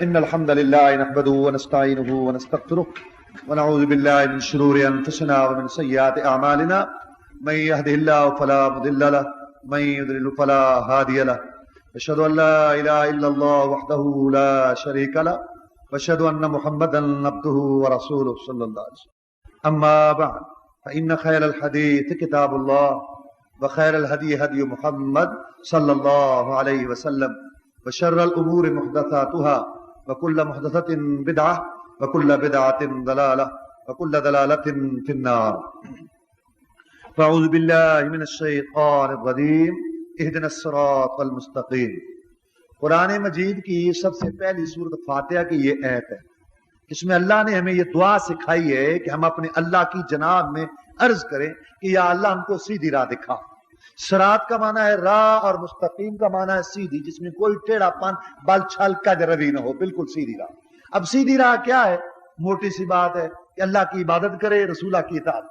إن الحمد لله نحمده ونستعينه ونستغفره ونعوذ بالله من شرور أنفسنا ومن سيئات أعمالنا من يهده الله فلا مضل له ومن يضلل فلا هادي له أشهد أن لا إله إلا الله وحده لا شريك له وأشهد أن محمدا عبده ورسوله صلى الله عليه وسلم أما بعد فإن خير الحديث كتاب الله وخير الهدي هدي محمد صلى الله عليه وسلم وشر الأمور محدثاتها وكل محدثة بدعة وكل بدعة ضلالة وكل ضلالة في النار. فأعوذ بالله من الشيطان الرجيم اهدنا الصراط المستقيم. قرآن مجید کی سب سے پہلی سورت فاتحہ کی یہ آیت ہے، اس میں اللہ نے ہمیں یہ دعا سکھائی ہے کہ ہم اپنے اللہ کی جناب میں عرض کریں کہ یا اللہ ہم کو سیدھی راہ دکھا. صراط کا معنی ہے راہ اور مستقیم کا معنی ہے سیدھی، جس میں کوئی ٹیڑھا پن بل چھل کا روی نہ ہو، بالکل سیدھی راہ. اب سیدھی راہ کیا ہے؟ موٹی سی بات ہے کہ اللہ کی عبادت کرے، رسولہ کی اطاعت.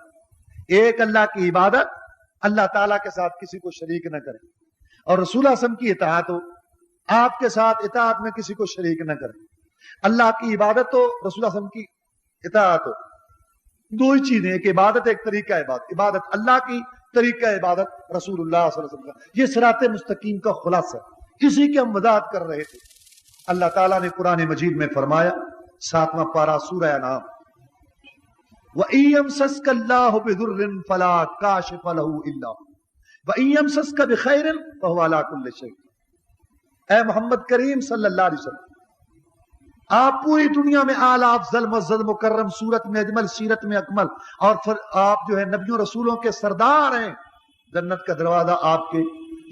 ایک اللہ کی عبادت، اللہ تعالیٰ کے ساتھ کسی کو شریک نہ کرے، اور رسول اعظم کی اطاعت ہو، آپ کے ساتھ اطاعت میں کسی کو شریک نہ کرے. اللہ کی عبادت ہو، رسول اعظم کی اطاعت ہو. دو ہی چیزیں، ایک عبادت، ایک طریقہ عبادت. عبادت اللہ کی، طریقہ عبادت رسول اللہ صلی اللہ علیہ وسلم کا. یہ صراط مستقیم کا خلاصہ ہے، اسی کی ہم وضاحت کر رہے تھے. اللہ تعالیٰ نے قرآن مجید میں فرمایا، 7واں پارہ سورہ انعام، وَإِن يَمْسَسْكَ اللَّهُ بِضُرٍّ فَلَا كَاشِفَ لَهُ إِلَّا هُوَ وَإِن يَمْسَسْكَ بِخَيْرٍ فَهُوَ عَلَى كُلِّ شَيْءٍ. اے محمد کریم صلی اللہ علیہ وسلم، آپ پوری دنیا میں اعلیٰ افضل معزز مکرم صورت میں اجمل سیرت میں اکمل، اور پھر آپ جو ہے نبیوں رسولوں کے سردار ہیں. جنت کا دروازہ آپ کے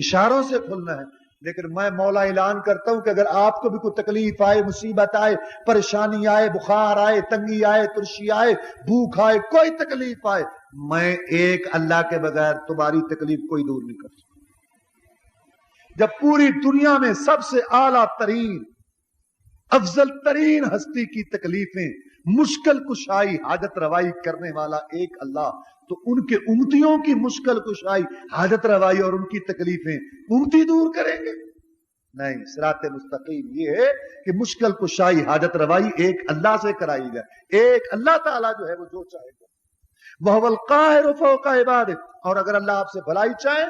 اشاروں سے کھلنا ہے. لیکن میں مولا اعلان کرتا ہوں کہ اگر آپ کو بھی کوئی تکلیف آئے، مصیبت آئے، پریشانی آئے، بخار آئے، تنگی آئے، ترشی آئے، بھوک آئے، کوئی تکلیف آئے، میں ایک اللہ کے بغیر تمہاری تکلیف کوئی دور نہیں کر سکتا. جب پوری دنیا میں سب سے اعلیٰ ترین افضل ترین ہستی کی تکلیفیں، مشکل کشائی، حاجت روائی کرنے والا ایک اللہ، تو ان کے امتیوں کی مشکل کشائی، حاجت روائی اور ان کی تکلیفیں امتی دور کریں گے؟ نہیں. صراط مستقیم یہ ہے کہ مشکل کشائی، حاجت روائی ایک اللہ سے کرائی جائے. ایک اللہ تعالیٰ جو ہے وہ جو چاہے گا. وَهُوَ الْقَاهِرُ فَوْقَ عِبَادِهِ. اور اگر اللہ آپ سے بھلائی چاہیں،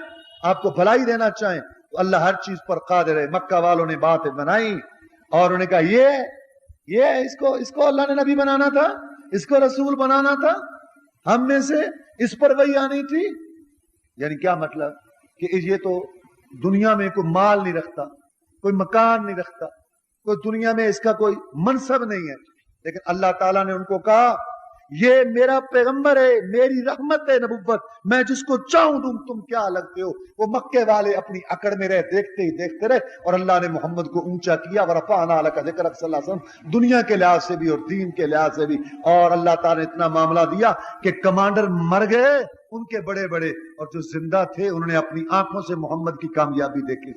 آپ کو بھلائی دینا چاہیں، تو اللہ ہر چیز پر قادر ہے. مکہ والوں نے باتیں بنائی اور انہوں نے کہا یہ اس کو اللہ نے نبی بنانا تھا، اس کو رسول بنانا تھا، ہم میں سے اس پر وحی آنی تھی. یعنی کیا مطلب کہ یہ تو دنیا میں کوئی مال نہیں رکھتا، کوئی مکان نہیں رکھتا، کوئی دنیا میں اس کا کوئی منصب نہیں ہے. لیکن اللہ تعالیٰ نے ان کو کہا یہ میرا پیغمبر ہے، میری رحمت ہے نبوت، میں جس کو چاہوں دوں. تم کیا لگتے ہو؟ وہ مکے والے اپنی اکڑ میں رہے، دیکھتے ہی دیکھتے رہے، اور اللہ نے محمد کو اونچا کیا. ورفعنا لک ذکرک صلی اللہ علیہ وسلم، دنیا کے لحاظ سے بھی اور دین کے لحاظ سے بھی. اور اللہ تعالیٰ نے اتنا معاملہ دیا کہ کمانڈر مر گئے ان کے بڑے بڑے، اور جو زندہ تھے انہوں نے اپنی آنکھوں سے محمد کی کامیابی دیکھی.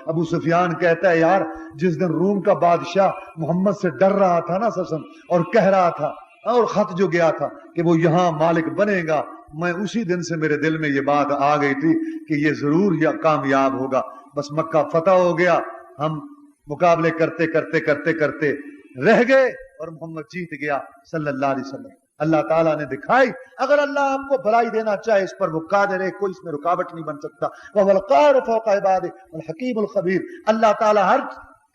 ابو سفیان کہتا ہے یار، جس دن روم کا بادشاہ محمد سے ڈر رہا تھا نا سسم، اور کہہ رہا تھا، اور خط جو گیا تھا کہ وہ یہاں مالک بنے گا، میں اسی دن سے میرے دل میں یہ بات آ گئی تھی کہ یہ ضرور یا کامیاب ہوگا. بس مکہ فتح ہو گیا، ہم مقابلے کرتے کرتے کرتے کرتے رہ گئے اور محمد جیت گیا صلی اللہ علیہ وسلم. اللہ تعالیٰ نے دکھائی اگر اللہ آپ کو بھلائی دینا چاہے اس پر وہ قادر ہے، کوئی اس میں رکاوٹ نہیں بن سکتا. وَهُوَ الْقَاهِرُ فَوْقَ عِبَادِهِ الْحَكِيمُ الْخَبِيرُ. اللہ تعالیٰ ہر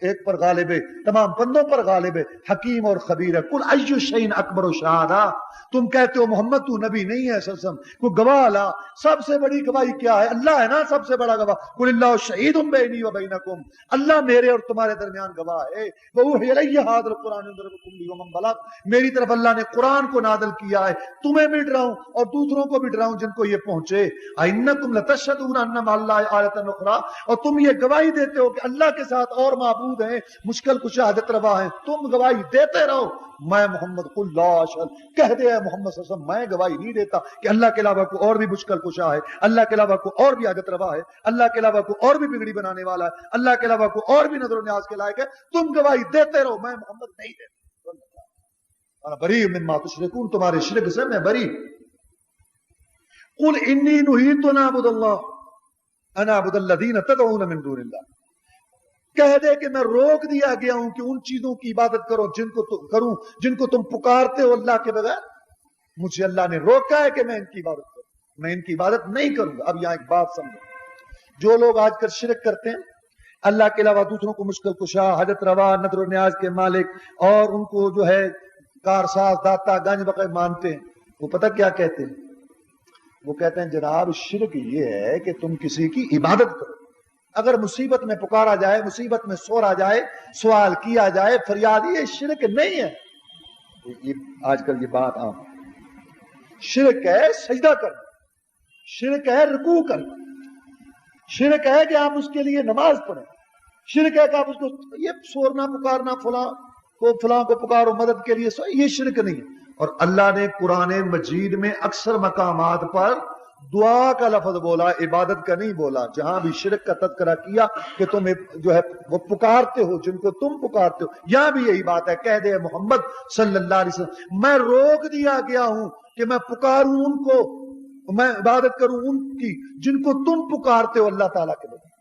ایک پر غالب ہے، تمام بندوں پر غالب ہے، حکیم اور خبیر ہے. قُلْ أَيُّ شَيْءٍ أَكْبَرُ شَهَادَةً. تم کہتے ہو محمد تو نبی نہیں ہے سسم، کوئی گواہ لا. سب سے بڑی گواہی کیا ہے؟ اللہ ہے نا سب سے بڑا گواہ. قُلِ اللَّهُ شَهِيدٌ بَيْنِي وَبَيْنَكُمْ. اللہ میرے اور تمہارے درمیان گواہ ہے. وَأُوحِيَ إِلَيَّ هَٰذَا الْقُرْآنُ لِيُنذِرَكُمْ بِهِ وَمَن بَلَغَ. میری طرف اللہ نے قرآن کو نازل کیا ہے، تمہیں بھی ڈراؤں اور دوسروں کو بھی ڈراؤں جن کو یہ پہنچے. أَإِنَّكُمْ لَتَشْهَدُونَ أَنَّ مَعَ اللَّهِ آلِهَةً أُخْرَىٰ. اور تم یہ گواہی دیتے ہو کہ اللہ کے ساتھ اور معبود ہیں، مشکل کشا حاجت روا ہیں. تم گواہی دیتے رہو. میں محمد قل لا اشهد، کہہ دے محمد صلی اللہ علیہ وسلم میں گواہی نہیں دیتا کہ اللہ کے علاوہ کوئی اور بھی مشکل کشا ہے، اللہ کے علاوہ کوئی اور بھی حاجت روا ہے، اللہ کے علاوہ کوئی اور بھی بگڑی بنانے والا ہے، اللہ کے علاوہ کوئی اور بھی نظر و نیاز کے لائق ہے. تم گواہی دیتے رہو، میں محمد نہیں دیتا. انا بری مما تشرکون، تمہارے شرک سے میں بری. قل انی نہیت ان اعبد اللہ ان اعبد الذین تدعون من دون اللہ. کہہ دے کہ میں روک دیا گیا ہوں کہ ان چیزوں کی عبادت کرو جن کو تم پکارتے ہو اللہ کے بغیر. مجھے اللہ نے روکا ہے کہ میں ان کی عبادت کروں. میں ان کی عبادت نہیں کروں گا. اب یہاں ایک بات سمجھو, جو لوگ آج کل شرک کرتے ہیں, اللہ کے علاوہ دوسروں کو مشکل کشا, حاجت روا, نظر و نیاز کے مالک, اور ان کو جو ہے کارساز, داتا, گنج بقے مانتے ہیں, وہ پتہ کیا کہتے ہیں؟ وہ کہتے ہیں جناب شرک یہ ہے کہ تم کسی کی عبادت کرو. اگر مصیبت میں پکارا جائے, مصیبت میں سورا جائے, سوال کیا جائے, فریاد, یہ شرک نہیں ہے. آج کل یہ بات عام. شرک ہے سجدہ کرنا, شرک ہے رکوع کرنا, شرک ہے کہ آپ اس کے لیے نماز پڑھیں, شرک ہے کہ آپ اس کو یہ سورنا پکارنا, فلاں کو پکارو مدد کے لیے, یہ شرک نہیں ہے. اور اللہ نے قرآن مجید میں اکثر مقامات پر دعا کا لفظ بولا, عبادت کا نہیں بولا. جہاں بھی شرک کا تذکرہ کیا کہ تم جو ہے وہ پکارتے ہو جن کو تم پکارتے ہو, یہاں بھی یہی بات ہے. کہہ دے محمد صلی اللہ علیہ وسلم میں روک دیا گیا ہوں کہ میں پکاروں ان کو, میں عبادت کروں ان کی جن کو تم پکارتے ہو اللہ تعالیٰ کے بغیر.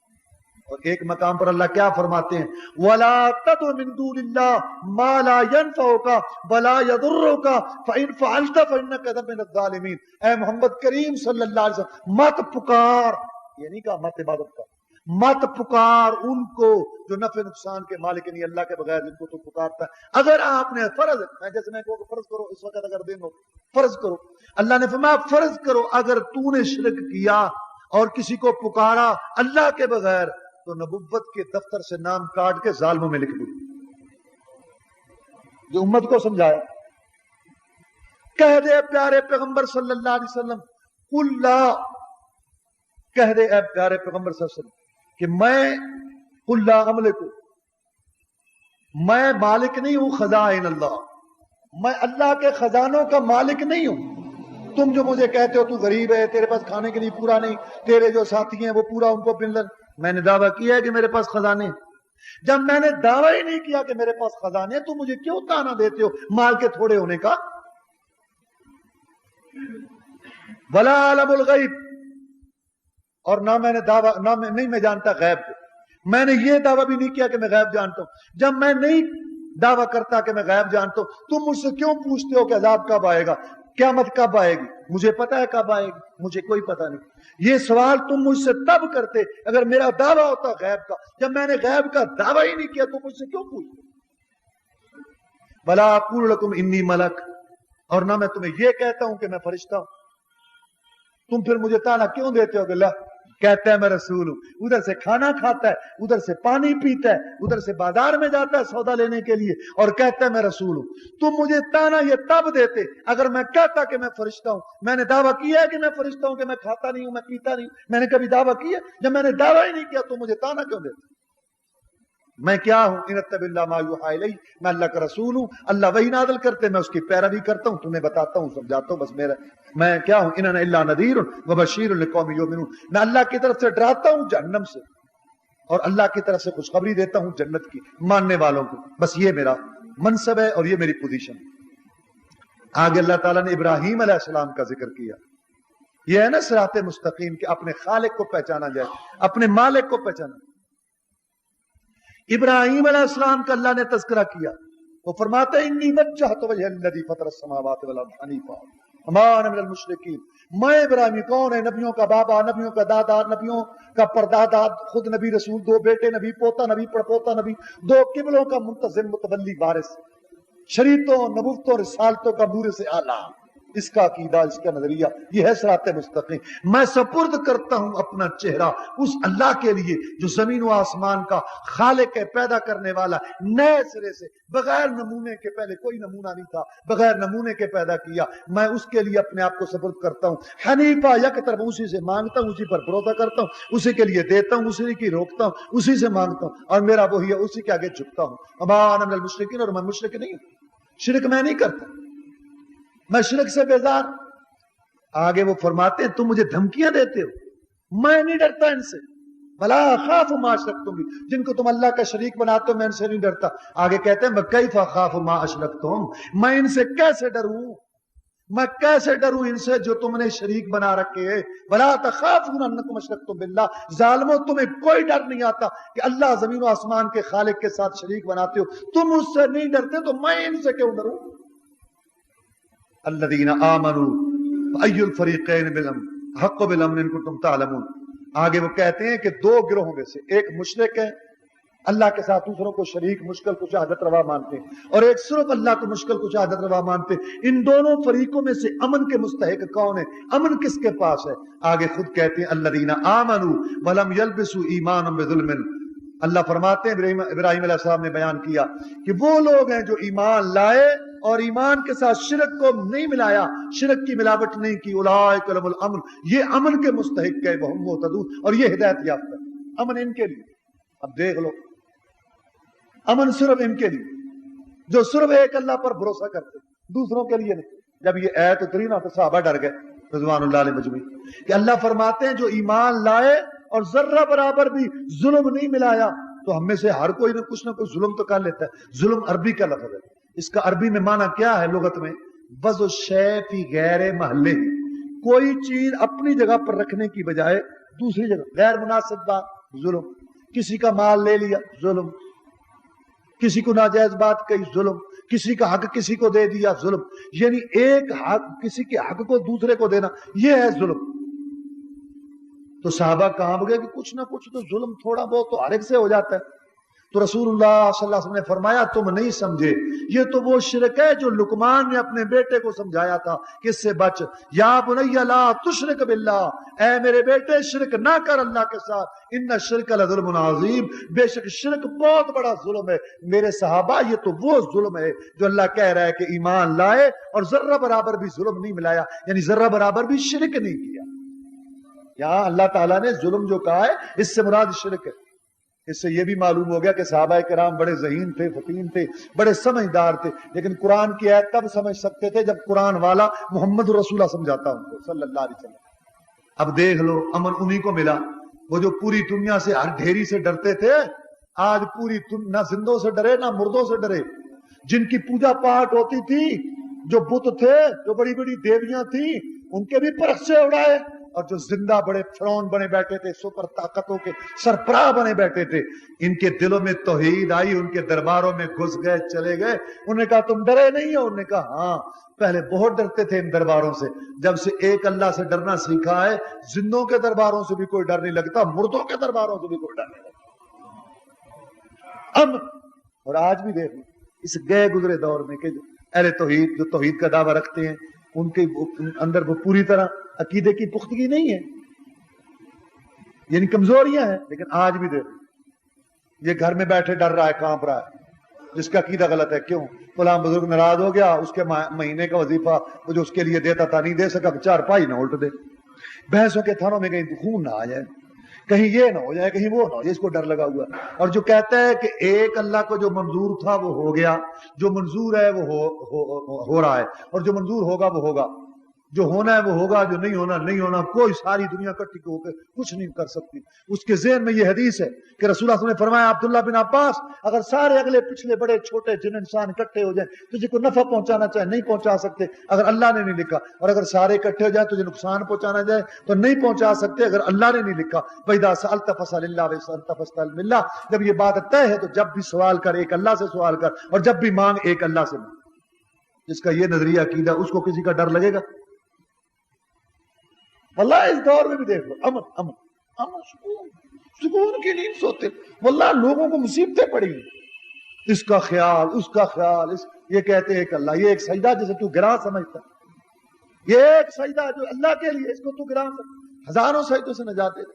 اور ایک مقام پر اللہ کیا فرماتے ہیں؟ وَلَا تَدْعُ مِن دُونِ اللَّهِ مَا لَا يَنفَعُكَ وَلَا يَضُرُّكَ فَإِن فَعَلْتَ فَإِنَّكَ إِذًا مِنَ الظَّالِمِينَ. اے محمد کریم صلی اللہ علیہ وسلم, مت پکار, یہ نہیں کہا مت عبادت کر, مت پکار ان کو جو نفع نقصان کے مالک نہیں اللہ کے بغیر, جن کو تو پکارتا ہے. اگر آپ نے فرض, جیسے میں کہوں فرض کرو اس وقت, اگر دن ہو فرض کرو, اللہ نے فرمایا فرض کرو اگر تو نے شرک کیا اور کسی کو پکارا اللہ کے بغیر, تو نبوت کے دفتر سے نام کاٹ کے ظالموں میں لکھ دو. جو امت کو سمجھایا. کہہ دے پیارے پیغمبر صلی اللہ علیہ وسلم, قل لا, کہہ دے اے پیارے پیغمبر صلی اللہ علیہ وسلم کہ میں قل لا املک, میں مالک نہیں ہوں خزائن اللہ, میں اللہ کے خزانوں کا مالک نہیں ہوں. تم جو مجھے کہتے ہو تو غریب ہے, تیرے پاس کھانے کے لیے پورا نہیں, تیرے جو ساتھی ہیں وہ پورا ان کو بن لن. میں نے دعویٰ کیا ہے کہ میرے پاس خزانے, جب میں نے دعویٰ ہی نہیں کیا کہ میرے پاس خزانے, تو مجھے کیوں تانا دیتے ہو مال کے تھوڑے ہونے کا؟ ولا عالم الغیب, اور نہ میں نے دعویٰ, نہ نہیں میں جانتا غیب کو. میں نے یہ دعویٰ بھی نہیں کیا کہ میں غیب جانتا ہوں. جب میں نہیں دعویٰ کرتا کہ میں غیب جانتا ہوں, تم مجھ سے کیوں پوچھتے ہو کہ عذاب کب آئے گا, قیامت کب آئے گی؟ مجھے پتا ہے کب آئے گی, مجھے کوئی پتا نہیں. یہ سوال تم مجھ سے تب کرتے اگر میرا دعویٰ ہوتا غیب کا. جب میں نے غیب کا دعویٰ ہی نہیں کیا تو مجھ سے کیوں پوچھتے؟ بلا اقول لکم انی ملک, اور نہ میں تمہیں یہ کہتا ہوں کہ میں فرشتہ ہوں. تم پھر مجھے تانا کیوں دیتے ہو کہ اللہ کہتا ہے میں رسول ہوں, ادھر سے کھانا کھاتا ہے, ادھر سے پانی پیتا ہے, ادھر سے بازار میں جاتا ہے سودا لینے کے لیے, اور کہتا ہے میں رسول ہوں. تم مجھے تانا یہ تب دیتے اگر میں کہتا کہ میں فرشتہ ہوں. میں نے دعویٰ کیا ہے کہ میں فرشتہ ہوں, کہ میں کھاتا نہیں ہوں, میں پیتا نہیں ہوں. میں نے کبھی دعویٰ کیا؟ جب میں نے دعویٰ ہی نہیں کیا تو مجھے تانا کیوں دیتے؟ میں کیا ہوں؟ ان اتبع الا ما یوحی الی, میں اللہ کا رسول ہوں. اللہ وحی نازل کرتے, میں اس کی پیروی کرتا ہوں, تمہیں بتاتا ہوں, سمجھاتا ہوں. بس میں کیا ہوں؟ ان انا الا نذیر وبشیر لقوم یؤمنون, میں اللہ کی طرف سے ڈراتا ہوں جہنم سے, اور اللہ کی طرف سے خوشخبری دیتا ہوں جنت کی ماننے والوں کو. بس یہ میرا منصب ہے اور یہ میری پوزیشن ہے. آگے اللہ تعالیٰ نے ابراہیم علیہ السلام کا ذکر کیا. یہ ہے نا صراط مستقیم, کہ اپنے خالق کو پہچانا جائے, اپنے مالک کو پہچانا. ابراہیم علیہ السلام کا اللہ نے تذکرہ کیا. وہ فرماتے ہیں انی وجہت وجہ الذی فطر السماوات والارض حنیفا وما انا من المشرکین. میں ابراہیم کون ہے؟ نبیوں کا بابا, نبیوں کا دادا, نبیوں کا پردادا, خود نبی رسول, 2 بیٹے نبی, پوتا نبی, پڑپوتا نبی, 2 قبلوں کا منتظم متولی وارث, شریعتوں نبوتوں رسالتوں کا نور سے اعلیٰ. اس کا عقیدہ, اس کا نظریہ, یہ ہے صراط مستقیم. میں سپرد کرتا ہوں اپنا چہرہ اس اللہ کے لیے جو زمین و آسمان کا خالق ہے, پیدا کرنے والا, نئے سرے سے, بغیر نمونے کے. پہلے کوئی نمونہ نہیں تھا, بغیر نمونے کے پیدا کیا. میں اس کے لیے اپنے آپ کو سپرد کرتا ہوں. حنیفہ, یک طرف, اسی سے مانگتا ہوں, اسی پر بھروسہ کرتا ہوں, اسی کے لیے دیتا ہوں, اسی کی روکتا ہوں, اسی سے مانگتا ہوں, اور میرا وہی ہے, اسی کے آگے جھکتا ہوں. وما انا من المشرکین, اور میں مشرک نہیں ہوں, شرک میں نہیں کرتا, میں شرک سے بیزار. آگے وہ فرماتے ہیں تم مجھے دھمکیاں دیتے ہو, میں نہیں ڈرتا ان سے. بلا خاف ما اشرکتم بھی, جن کو تم اللہ کا شریک بناتے ہو میں ان سے نہیں ڈرتا. آگے کہتے ہیں کیف اخاف ما اشرکتم, میں ان سے کیسے ڈروں, میں کیسے ڈروں ان سے جو تم نے شریک بنا رکھے ہیں. ولا تخافون انکم اشرکتم باللہ. ظالموں تمہیں کوئی ڈر نہیں آتا کہ اللہ زمین و آسمان کے خالق کے ساتھ شریک بناتے ہو. تم اس سے نہیں ڈرتے تو میں ان سے کیوں ڈروں؟ الذین آمنوا ای الفریقین بالامن حق بالامن ان کنتم تعلمون. آگے وہ کہتے ہیں کہ دو گروہوں میں سے ایک مشرک ہے، اللہ کے ساتھ دوسروں کو شریک مشکل کچھ عادت روا مانتے ہیں، اور ایک صرف اللہ کو مشکل کچھ عادت روا مانتے ہیں. ان دونوں فریقوں میں سے امن کے مستحق کون ہے؟ امن کس کے پاس ہے؟ آگے خود کہتے ہیں الذین آمنوا ولم یلبسوا ایمانهم بظلم. اللہ فرماتے ہیں ابراہیم علیہ السلام نے بیان کیا کہ وہ لوگ ہیں جو ایمان لائے اور ایمان کے ساتھ شرک کو نہیں ملایا، شرک کی ملاوٹ نہیں کی. اولئک لهم الامن. یہ امن کے مستحق ہے، وہم مہتدون، اور یہ ہدایت یافتہ. امن ان کے لیے. اب دیکھ لو، امن صرف ان کے لیے جو صرف ایک اللہ پر بھروسہ کرتے، دوسروں کے لیے نہیں. جب یہ آیت اتری نا تو صحابہ ڈر گئے رضوان اللہ علیہ مجمعین کہ اللہ فرماتے ہیں جو ایمان لائے اور ذرہ برابر بھی ظلم نہیں ملایا. تو ہم میں سے ہر کوئی نہ کچھ ظلم تو کر لیتا ہے. ظلم عربی کا لفظ ہے. اس کا عربی میں معنی کیا ہے لغت میں؟ وضع الشیء فی غیر محلہ. کوئی چیز اپنی جگہ پر رکھنے کی بجائے دوسری جگہ، غیر مناسب بات ظلم. کسی کا مال لے لیا ظلم، کسی کو ناجائز بات کہی ظلم، کسی کا حق کسی کو دے دیا ظلم. یعنی ایک حق کسی کے حق کو دوسرے کو دینا، یہ ہے ظلم. تو صحابہ کہاں گئے کہ کچھ نہ کچھ تو ظلم تھوڑا بہت تو ہر ایک سے ہو جاتا ہے. تو رسول اللہ صلی اللہ علیہ وسلم نے فرمایا تم نہیں سمجھے، یہ تو وہ شرک ہے جو لقمان نے اپنے بیٹے کو سمجھایا تھا کہ اس سے بچ. یا بنی لا تشرک باللہ، اے میرے بیٹے شرک نہ کر اللہ کے ساتھ. ان الشرک لظلم عظیم، بے شک شرک بہت بڑا ظلم ہے. میرے صحابہ یہ تو وہ ظلم ہے جو اللہ کہہ رہا ہے کہ ایمان لائے اور ذرہ برابر بھی ظلم نہیں ملایا، یعنی ذرہ برابر بھی شرک نہیں کیا. یہاں اللہ تعالیٰ نے ظلم جو کہا ہے اس سے مراد شرک ہے. اس سے یہ بھی معلوم ہو گیا کہ صحابہ کرام بڑے ذہین تھے، فطین تھے، بڑے سمجھدار تھے. لیکن قرآن کی آیت تب سمجھ سکتے تھے جب قرآن والا محمد رسول اللہ سمجھاتا ان کو صلی اللہ علیہ وسلم. اب دیکھ لو امن انہی کو ملا وہ جو پوری دنیا سے ہر ڈھیری سے ڈرتے تھے. آج پوری نہ زندوں سے ڈرے نہ مردوں سے ڈرے. جن کی پوجا پاٹ ہوتی تھی، جو بت تھے، جو بڑی بڑی دیویاں تھیں، ان کے بھی پرچے اڑائے. اور جو زندہ بڑے فرعون بنے بیٹھے تھے، سپر طاقتوں کے سربراہ بنے بیٹھے تھے، ان کے دلوں میں توحید آئی، ان کے درباروں میں گھس گئے، چلے گئے. انہوں نے کہا تم ڈرے نہیں ہو؟ انہوں نے کہا ہاں پہلے بہت ڈرتے تھے ان درباروں سے. جب سے ایک اللہ سے ڈرنا سیکھا ہے، زندوں کے درباروں سے بھی کوئی ڈر نہیں لگتا، مردوں کے درباروں سے بھی کوئی ڈر نہیں لگتا. اور آج بھی دیکھ اس گئے گزرے دور میں کہ اہل توحید جو توحید کا دعویٰ رکھتے ہیں ان کے اندر وہ پوری طرح عقیدے کی پختگی نہیں ہے، یعنی کمزوریاں ہیں. لیکن آج بھی دیکھو یہ گھر میں بیٹھے ڈر رہا ہے، کانپ رہا ہے، جس کا عقیدہ غلط ہے. کیوں؟ فلاں بزرگ ناراض ہو گیا، اس کے مہینے کا وظیفہ وہ جو اس کے لیے دیتا تھا نہیں دے سکا، چار پائی نہ الٹ دے. بحثوں کے تھانوں میں کہیں خون نہ آ جائے، کہیں یہ نہ ہو جائے، کہیں وہ نہ ہو جائے، اس کو ڈر لگا ہوا. اور جو کہتا ہے کہ ایک اللہ کو جو منظور تھا وہ ہو گیا، جو منظور ہے وہ ہو رہا ہے، اور جو منظور ہوگا وہ ہوگا، جو ہونا ہے وہ ہوگا، جو نہیں ہونا نہیں ہونا. کوئی ساری دنیا اکٹھی ہو کے کچھ نہیں کر سکتی. اس کے ذہن میں یہ حدیث ہے کہ رسول اللہ صلی اللہ علیہ وسلم نے فرمایا عبداللہ بن عباس اگر سارے اگلے پچھلے بڑے چھوٹے جن انسان اکٹھے ہو جائیں تجھے کو نفع پہنچانا چاہے نہیں پہنچا سکتے اگر اللہ نے نہیں لکھا، اور اگر سارے اکٹھے ہو جائیں تجھے نقصان پہنچانا جائے تو نہیں پہنچا سکتے اگر اللہ نے نہیں لکھا. فَإِذَا سَأَلْتَ فَاسْأَلِ اللَّهَ وَإِذَا سَأَلْتَ فَاسْأَلْ اللَّهِ. جب یہ بات طے ہے تو جب بھی سوال کر ایک اللہ سے سوال کر، اور جب بھی مانگ ایک اللہ سے مانگ. جس کا یہ نظریہ عقیدہ اس کو کسی کا ڈر لگے گا؟ واللہ اس دور میں بھی دیکھ لو امن امن امن سکون کی نیند سوتے. واللہ لوگوں کو مصیبتیں پڑی، اس کا خیال اس کا خیال، یہ کہتے ہیں کہ اللہ یہ ایک سجدہ جسے تو گراں سمجھتا، یہ ایک سجدہ جو اللہ کے لیے اس کو تو گراں سمجھتا، ہزاروں سجدوں سے نجات دے.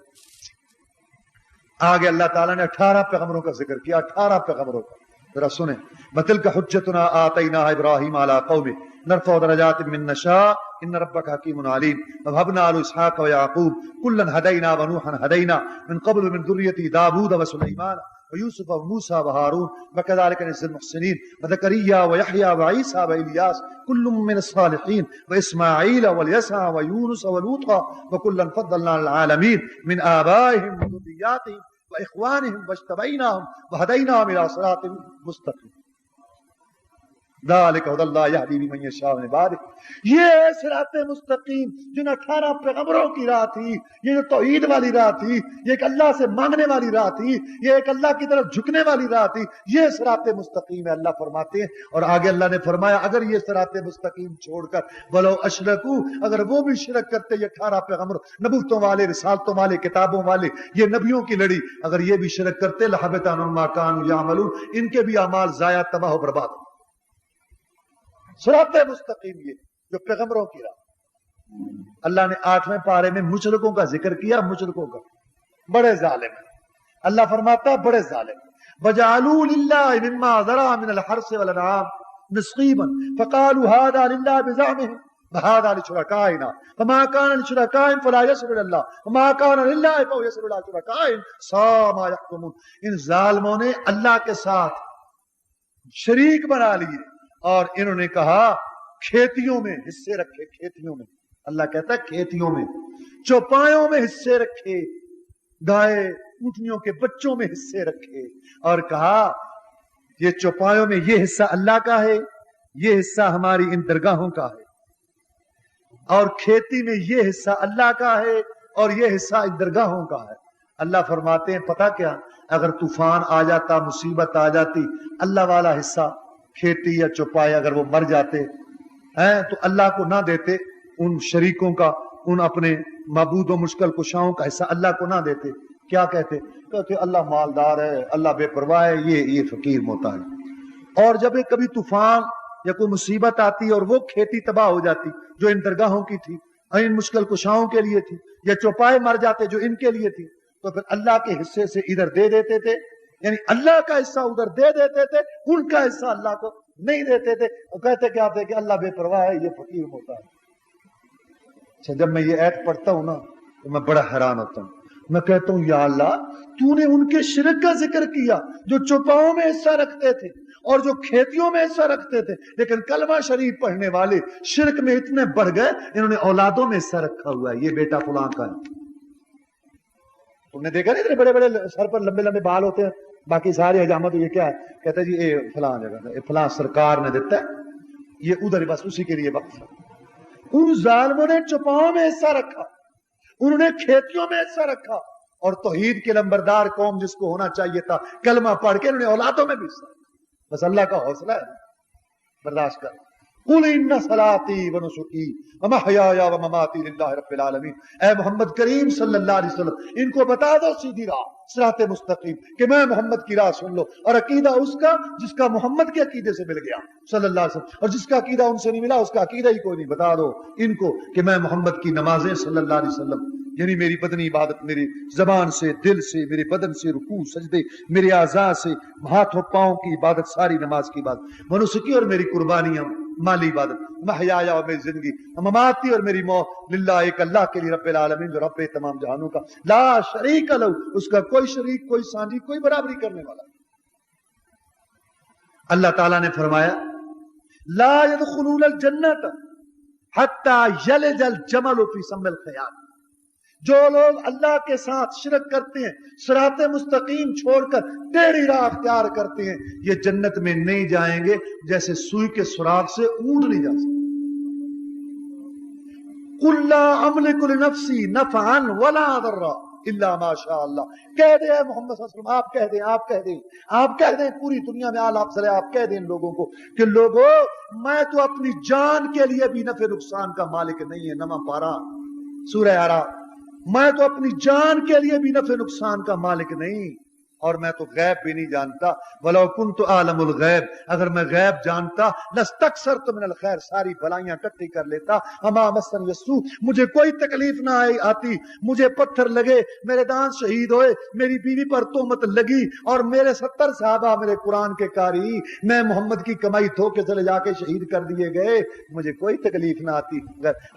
آگے اللہ تعالیٰ نے 18 پیغمبروں کا ذکر کیا، 18 پیغمبروں کا. ذرا سنیں وَتِلْكَ حُجَّتُنَا آتَيْنَاهَا إِبْرَاهِيمَ عَلَىٰ قَوْمِهِ نرفع درجات من نشاء ان ربك حكيم عليم ووهبنا له اسحاق ويعقوب كلا هدينا ونوحا هدينا من قبل من ذريته داوود وسليمان ويوسف وموسى وهارون وكذلك نجزي المحسنين وزكريا ويحيى وعيسى والياس كل من الصالحين واسماعيل واليسع ويونس ولوطا وكلا فضلنا على العالمين من آبائهم وذرياتهم واخوانهم واجتبيناهم وهديناهم الى صراط مستقيم. ذالک ھدی اللہ یہدی بمن یشاء من عبادہ، یہ صراط مستقیم جن 18 پیغمبروں کی راہ تھی، یہ جو توحید والی راہ تھی، یہ ایک اللہ سے مانگنے والی راہ تھی، یہ ایک اللہ کی طرف جھکنے والی راہ تھی، یہ صراط مستقیم ہے اللہ فرماتے ہیں۔ اور آگے اللہ نے فرمایا اگر یہ صراط مستقیم چھوڑ کر ولو اشرکو، اگر وہ بھی شرک کرتے، یہ 18 پیغمبر نبوتوں والے، رسالتوں والے، کتابوں والے، یہ نبیوں کی لڑی، اگر یہ بھی شرک کرتے لحبط عنہم ما کانوا یعملون، ان کے بھی اعمال ضائع، تباہ و برباد ہو۔ صراط مستقیم یہ جو پیغمبروں کی راہ۔ اللہ نے 8ویں پارے میں مشرکوں کا ذکر کیا، مشرکوں کا بڑے ظالم ہیں، اللہ فرماتا ہے بڑے ظالم ہیں۔ وجعلوا للہ مما ذرا من الحرث والانعام نصیبا فقالوا هذا للہ بزعمهم وهذا لشركائنا فما كان لشركائهم فلا يصل الى الله وما كان لله فهو يصل الى شركائهم ساء ما يحكمون۔ ان ظالموں نے اللہ کے ساتھ شریک بنا لیے اور انہوں نے کہا کھیتیوں میں حصے رکھے، کھیتیوں میں، اللہ کہتا ہے کھیتیوں میں، چوپایوں میں حصے رکھے، گائے اونٹنیوں کے بچوں میں حصے رکھے، اور کہا یہ چوپایوں میں یہ حصہ اللہ کا ہے، یہ حصہ ہماری ان درگاہوں کا ہے، اور کھیتی میں یہ حصہ اللہ کا ہے اور یہ حصہ ان درگاہوں کا ہے۔ اللہ فرماتے ہیں پتہ کیا، اگر طوفان آ جاتا، مصیبت آ جاتی، اللہ والا حصہ کھیتی یا چوپائے اگر وہ مر جاتے ہیں تو اللہ کو نہ دیتے، ان شریکوں کا، ان اپنے معبود و مشکل کشاؤں کا حصہ اللہ کو نہ دیتے، کیا کہتے؟ کہتے اللہ مالدار ہے، اللہ بے پرواہ ہے، یہ فقیر محتاج ہے۔ اور جب کبھی طوفان یا کوئی مصیبت آتی اور وہ کھیتی تباہ ہو جاتی جو ان درگاہوں کی تھی، ان مشکل کشاؤں کے لیے تھی، یا چوپائے مر جاتے جو ان کے لیے تھی، تو پھر اللہ کے حصے سے ادھر دے دیتے تھے، یعنی اللہ کا حصہ ادھر دے دیتے تھے، ان کا حصہ اللہ کو نہیں دیتے تھے، اور کہتے کیا تھے کہ اللہ بے پرواہ ہے، یہ فقیر ہوتا ہے۔ اچھا جب میں یہ آیت پڑھتا ہوں نا تو میں بڑا حیران ہوتا ہوں، میں کہتا ہوں یا اللہ تو نے ان کے شرک کا ذکر کیا جو چوپاؤں میں حصہ رکھتے تھے اور جو کھیتیوں میں حصہ رکھتے تھے، لیکن کلمہ شریف پڑھنے والے شرک میں اتنے بڑھ گئے انہوں نے اولادوں میں حصہ رکھا ہوا ہے، یہ بیٹا فلاں کا ہے۔ تم نے دیکھا نہیں اتنے بڑے بڑے سر پر لمبے لمبے بال ہوتے ہیں، باقی سارے حجامت، یہ کیا ہے؟ کہتا ہے جی یہ فلاں جگہ یہ فلاں سرکار نے دیتا ہے، یہ ادھر بس اسی کے لیے وقف ہے۔ ان ظالموں نے چوپاؤں میں حصہ رکھا، انہوں نے کھیتیوں میں حصہ رکھا، اور توحید کے لمبردار قوم جس کو ہونا چاہیے تھا کلمہ پڑھ کے انہوں نے اولادوں میں بھی حصہ رکھا۔ بس اللہ کا حوصلہ ہے، برداشت کر۔ قل ان صلاتی ونسکی ومحیایا ومماتی للہ رب العالمین، اے محمد کریم صلی اللہ علیہ وسلم ان کو بتا دو سیدھی راہ، صراط مستقیم، کہ میں محمد کی راہ سن لو، اور عقیدہ اس کا جس کا محمد کے عقیدے سے مل گیا صلی اللہ علیہ وسلم، اور جس کا عقیدہ ان سے نہیں ملا اس کا عقیدہ ہی کوئی نہیں۔ بتا دو ان کو کہ میں محمد کی نمازیں صلی اللہ علیہ وسلم، یعنی میری بدنی عبادت، میری زبان سے، دل سے، میرے بدن سے، رکوع سجدے، میرے اعضاء سے، ہاتھ و پاؤں کی عبادت، ساری نماز کی عبادت، منسکی اور میری قربانیاں، مالی عبادت، محیایا اور میری زندگی، مماتی اور میری موت، للہ ایک اللہ کے لیے رب العالمین جو رب تمام جہانوں کا، لا شریک لہ، اس کا کوئی شریک، کوئی سانجی، کوئی برابری کرنے والا۔ اللہ تعالیٰ نے فرمایا لا يدخلون الجنت حتی یلج الجمل فی سم الخیاط، جو لوگ اللہ کے ساتھ شرک کرتے ہیں، صراط مستقیم چھوڑ کر ٹیڑھی راہ اختیار کرتے ہیں، یہ جنت میں نہیں جائیں گے جیسے سوئی کے سراغ سے اونٹ نہیں جا سکتے۔ قل لا املک لنفسی نفعا ولا ضرا الا ما شاء اللہ، کہہ دیں اے محمد صلی اللہ علیہ وسلم، آپ کہہ دیں، آپ کہہ دیں، آپ کہہ دیں پوری دنیا میں آپ صلی آپ کہہ دیں لوگوں کو کہ لوگوں میں تو اپنی جان کے لیے بھی نفع نقصان کا مالک نہیں ہے، نواں پارہ سورہ اعراف، میں تو اپنی جان کے لیے بھی نفع نقصان کا مالک نہیں، اور میں تو غیب بھی نہیں جانتا، ولو کنت اعلم الغیب، اگر میں غیب جانتا لاستکثرت من الخیر، ساری بھلائیاں اکٹھی کر لیتا، وما مسنی السوء، مجھے کوئی تکلیف نہ آتی، مجھے پتھر لگے، میرے دانت شہید ہوئے، میری بیوی پر تہمت لگی، اور میرے 70 صحابہ میرے قرآن کے قاری، میں محمد کی کمائی دھوکے سے لے جا کے شہید کر دیے گئے، مجھے کوئی تکلیف نہ آتی۔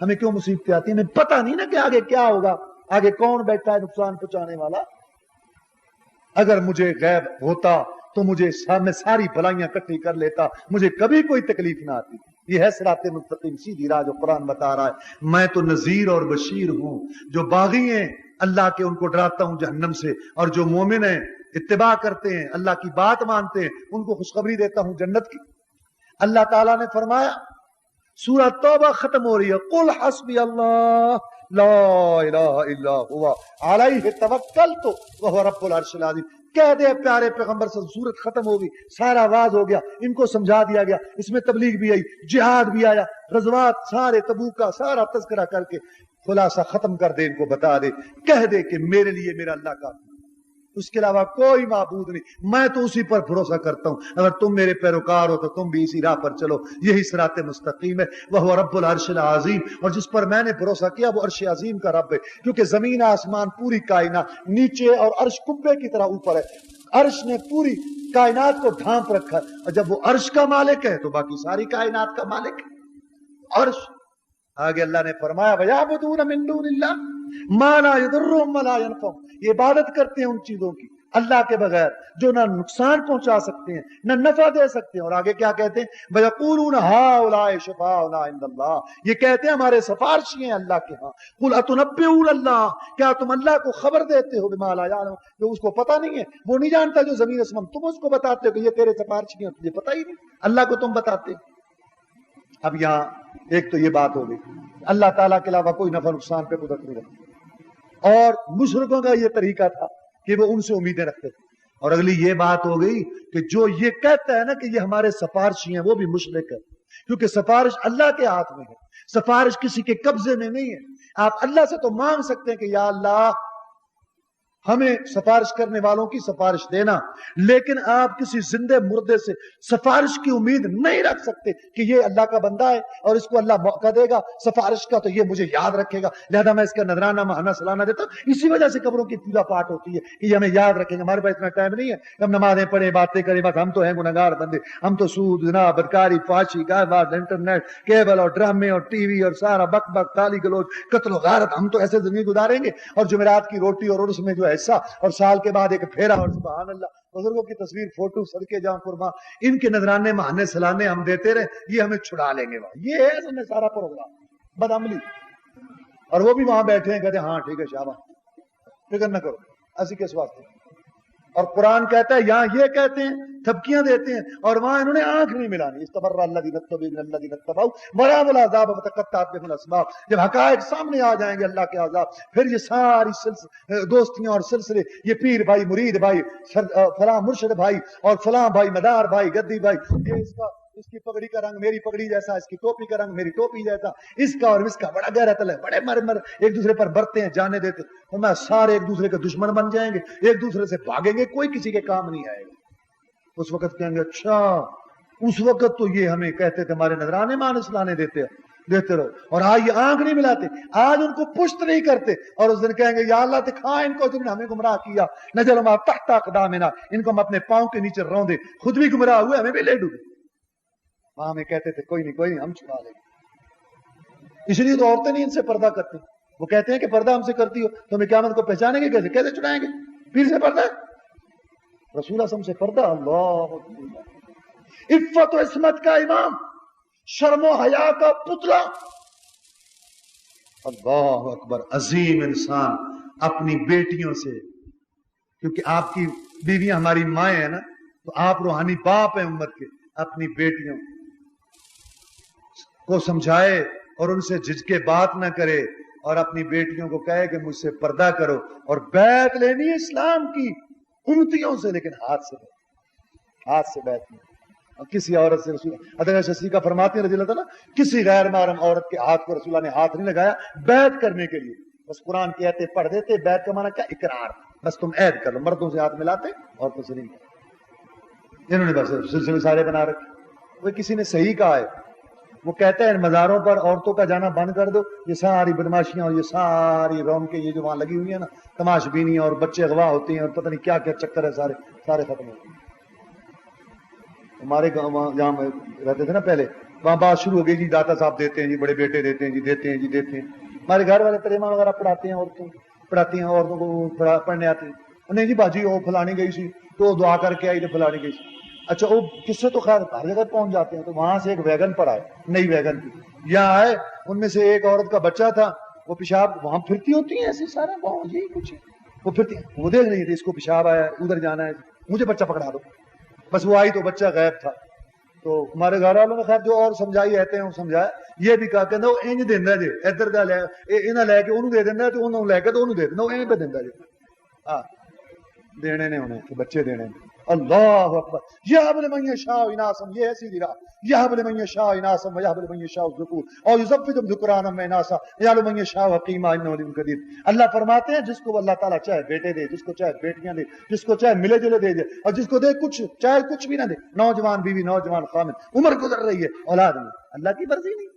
ہمیں کیوں مصیبتیں آتی ہیں؟ ہمیں پتہ نہیں نا کہ آگے کیا ہوگا، آگے کون بیٹھا ہے نقصان پہنچانے والا۔ اگر مجھے غیب ہوتا تو مجھے میں ساری بلائیاں اکٹھی کر لیتا، مجھے کبھی کوئی تکلیف نہ آتی۔ یہ ہے صراط مستقیم، سیدھی راہ جو قرآن بتا رہا ہے۔ میں تو نذیر اور بشیر ہوں، جو باغی ہیں اللہ کے ان کو ڈراتا ہوں جہنم سے، اور جو مومن ہیں اتباع کرتے ہیں اللہ کی بات مانتے ہیں ان کو خوشخبری دیتا ہوں جنت کی۔ اللہ تعالیٰ نے فرمایا سورہ توبہ ختم ہو رہی ہے قل حسبی اللہ لا الہ الا ہوا علیہ توکلت وہو رب العرش العظیم. کہہ دے پیارے پیغمبر سے سورت ختم ہوگی, سارا واز ہو گیا, ان کو سمجھا دیا گیا, اس میں تبلیغ بھی آئی, جہاد بھی آیا, غزوات سارے تبوک کا سارا تذکرہ کر کے خلاصہ ختم کر دے, ان کو بتا دے, کہہ دے کہ میرے لیے میرا اللہ کا, اس کے علاوہ کوئی معبود نہیں, میں تو اسی پر بھروسہ کرتا ہوں, اگر تم میرے پیروکار ہو تو تم بھی اسی راہ پر چلو, یہی صراط مستقیم ہے. وہ رب العرش العظیم, اور جس پر میں نے بھروسہ کیا وہ عرش عظیم کا رب ہے, کیونکہ زمین آسمان پوری کائنات نیچے اور عرش کبے کی طرح اوپر ہے. عرش نے پوری کائنات کو ڈھانپ رکھا ہے, اور جب وہ عرش کا مالک ہے تو باقی ساری کائنات کا مالک ہے. عرش آگے اللہ نے فرمایا وَيَعْبُدُونَ مِن دُونِ اللَّهِ مَا لَا يَضُرُّهُمْ وَلَا يَنفَعُهُمْ, یہ عبادت کرتے ہیں ان چیزوں کی اللہ کے بغیر جو نہ نقصان پہنچا سکتے ہیں نہ نفع دے سکتے ہیں. اور آگے کیا کہتے ہیں وَيَقُولُونَ هَؤُلَاءِ شُفَعَاؤُنَا عِندَ اللَّهِ, یہ کہتے ہیں ہمارے سفارشی ہیں اللہ کے ہاں. قُلْ أَتُنَبِّئُونَ اللَّهَ, کیا تم اللہ کو خبر دیتے ہو بِمَا لَا يَعْلَمُ, جو اس کو پتہ نہیں ہے, وہ نہیں جانتا جو زمین اسمان, تم اس کو بتاتے ہو کہ یہ تیرے سفارشی ہیں, تجھے پتہ ہی نہیں, اللہ کو تم بتاتے. اب یہاں ایک تو یہ بات ہو گئی, اللہ تعالیٰ کے علاوہ کوئی نفع نقصان پہ قدرت نہیں رکھتی, اور مشرکوں کا یہ طریقہ تھا کہ وہ ان سے امیدیں رکھتے تھے. اور اگلی یہ بات ہو گئی کہ جو یہ کہتا ہے نا کہ یہ ہمارے سفارشی ہیں وہ بھی مشرک ہے, کیونکہ سفارش اللہ کے ہاتھ میں ہے, سفارش کسی کے قبضے میں نہیں ہے. آپ اللہ سے تو مانگ سکتے ہیں کہ یا اللہ ہمیں سفارش کرنے والوں کی سفارش دینا, لیکن آپ کسی زندے مردے سے سفارش کی امید نہیں رکھ سکتے کہ یہ اللہ کا بندہ ہے اور اس کو اللہ موقع دے گا سفارش کا, تو یہ مجھے یاد رکھے گا, لہذا میں اس کا نذرانہ ماہانہ سالانہ دیتا ہوں. اسی وجہ سے قبروں کی پوجا پاٹ ہوتی ہے کہ یہ ہمیں یاد رکھیں گے. ہمارے پاس اتنا ٹائم نہیں ہے ہم نمازیں پڑھیں باتیں کریں, بس ہم تو ہیں گنہگار بندے, ہم تو سود زنا بدکاری فحاشی گائے بات انٹرنیٹ کیبل اور ڈرامے اور ٹی وی اور سارا بک بک گالی گلوچ قتل و غارت, ہم تو ایسے زندگی گزاریں گے. اور جمعرات کی روٹی اور عرس میں جو حصہ اور سال کے بعد ایک پھیرا, اور سبحان اللہ بزرگوں کی تصویر فوٹو صدقے جاؤں قربان, ان کے نذرانے ماہانے سلانے ہم دیتے رہے, یہ ہمیں چھڑا لیں گے. یہ ہے اصل میں سارا پروگرام بدعملی, اور وہ بھی وہاں بیٹھے ہیں کہتے ہیں ہاں ٹھیک ہے شاباش فکر نہ کرو ایسی کس واسطے. اور قرآن کہتا ہے یہاں یہ کہتے ہیں تھپکیاں دیتے ہیں, اور وہاں انہوں نے آنکھ نہیں ملانی. استبرأ الذین اتبعوا من الذین اتبعوا ورأوا العذاب وتقطعت بهم الاسباب. جب حقائق سامنے آ جائیں گے اللہ کے عذاب, پھر یہ ساری دوستیاں اور سلسلے, یہ پیر بھائی مرید بھائی فلاں مرشد بھائی اور فلاں بھائی مدار بھائی گدی بھائی, یہ اس کی پگڑی کا رنگ میری پگڑی جیسا, اس کی ٹوپی کا رنگ میری ٹوپی جیسا, اس کا اور اس کا بڑا گہرا تل ہے, بڑے مر ایک دوسرے پر برتے ہیں جانے دیتے, اور میں سارے ایک دوسرے کے دشمن بن جائیں گے, ایک دوسرے سے بھاگیں گے, کوئی کسی کے کام نہیں آئے گا. اس وقت کہیں گے اچھا اس وقت تو یہ ہمیں کہتے تھے ہمارے نذرانے مانے سلانے دیتے رہو, اور آج یہ آنکھ نہیں ملاتے, آج ان کو پشت نہیں کرتے, اور اس دن کہیں گے یا اللہ دکھا ان کو جنہوں نے ہمیں گمراہ کیا, نجعل ما تحت اقدامنا, ان کو ہم اپنے پاؤں کے نیچے روندے, خود بھی گمراہ ہوئے ہمیں بھی لے ڈوبے. وہاں میں کہتے تھے کوئی نہیں ہم چھپا لیں گے. اس لیے تو عورتیں نہیں ان سے پردہ کرتی, وہ کہتے ہیں کہ پردہ ہم سے کرتی ہو تو ہمیں قیامت کو پہچانیں گے کیسے, کیسے چھڑائیں گے, پیر سے پردہ ہے, رسول اللہ سے پردہ. اللہ عفت و عصمت کا امام, شرم و حیا کا پتلا, اللہ اکبر, عظیم انسان اپنی بیٹیوں سے, کیونکہ آپ کی بیویاں ہماری مائیں ہیں نا, تو آپ روحانی باپ ہیں امت کے, اپنی بیٹیوں کو سمجھائے اور ان سے جھجکے بات نہ کرے, اور اپنی بیٹیوں کو کہے کہ مجھ سے پردہ کرو, اور بیعت لینی ہے اسلام کی امتیوں سے, لیکن ہاتھ سے بیعت نہیں. اور کسی عورت سے رسول حضرت شسیقہ فرماتے ہیں رضی اللہ تعالیٰ, کسی غیر محرم عورت کے ہاتھ کو رسول اللہ نے ہاتھ نہیں لگایا بیعت کرنے کے لیے, بس قرآن کے آیتیں پڑھ دیتے. بیعت کا معنی کیا, اقرار, بس تم عہد کر لو. مردوں سے ہاتھ ملاتے عورتوں سے نہیں, انہوں نے بس سلسلے سارے بنا رکھے. وہ کسی نے صحیح کہا ہے, وہ کہتا ہے مزاروں پر عورتوں کا جانا بند کر دو, یہ ساری بدماشیاں اور یہ ساری رونقیں یہ جو وہاں لگی ہوئی ہیں نا, تماش بینی اور بچے اغوا ہوتے ہیں اور پتہ نہیں کیا کیا چکر ہے, سارے ختم ہو گئے. ہمارے گاؤں جہاں رہتے تھے نا پہلے, وہاں بات شروع ہو گئی جی داتا صاحب دیتے ہیں جی, بڑے بیٹے دیتے ہیں جی, دیتے ہیں. ہمارے گھر والے ترجمہ وغیرہ پڑھاتی ہیں عورتوں کو پڑھنے آتے ہیں. نہیں جی باجی وہ فلانی گئی سی تو دعا کر کے آئی تو فلانی گئی سی. اچھا وہ کس سے تو خیر ہر جگہ پہنچ جاتے ہیں, تو وہاں سے ایک ویگن پر آئے, نئی ویگن کی, یہاں آئے, ان میں سے ایک عورت کا بچہ تھا, وہ پیشاب وہاں پھرتی ہوتی ہیں ایسے سارا گاؤں, یہی کچھ ہے, وہ پھرتی, وہ دیکھ رہی تھی اس کو پیشاب آیا, ادھر جانا ہے, مجھے بچہ پکڑا دو. بس وہ آئی تو بچہ غائب تھا. تو ہمارے گھر والوں نے خیر جو اور سمجھائی رہتے ہیں وہ سمجھایا، یہ بھی کہا کہ وہ انج دینا جی ادھر کا لے انہیں لے کے انہوں دے دینا تو انہوں لے کے تو انہوں دے دینا، وہ انج پہ دینا جی ہاں دینے نے انہیں کہ بچے دینے نے۔ اللہ اکبر، یہب لمن یشاء اناسا، یہ ہے سیدھی راہ، یہب لمن یشاء اناسا ویہب لمن یشاء الذکور اور یزوجہم ذکرانا واناسا ویجعل من یشاء عقیما انہ علیم قدیر۔ اللہ فرماتے ہیں جس کو اللہ تعالیٰ چاہے بیٹے دے، جس کو چاہے بیٹیاں دے، جس کو چاہے ملے جلے دے اور جس کو دے کچھ چاہے کچھ بھی نہ دے، نوجوان بیوی نوجوان خامد عمر گزر رہی ہے اولاد نہیں، اللہ کی مرضی نہیں۔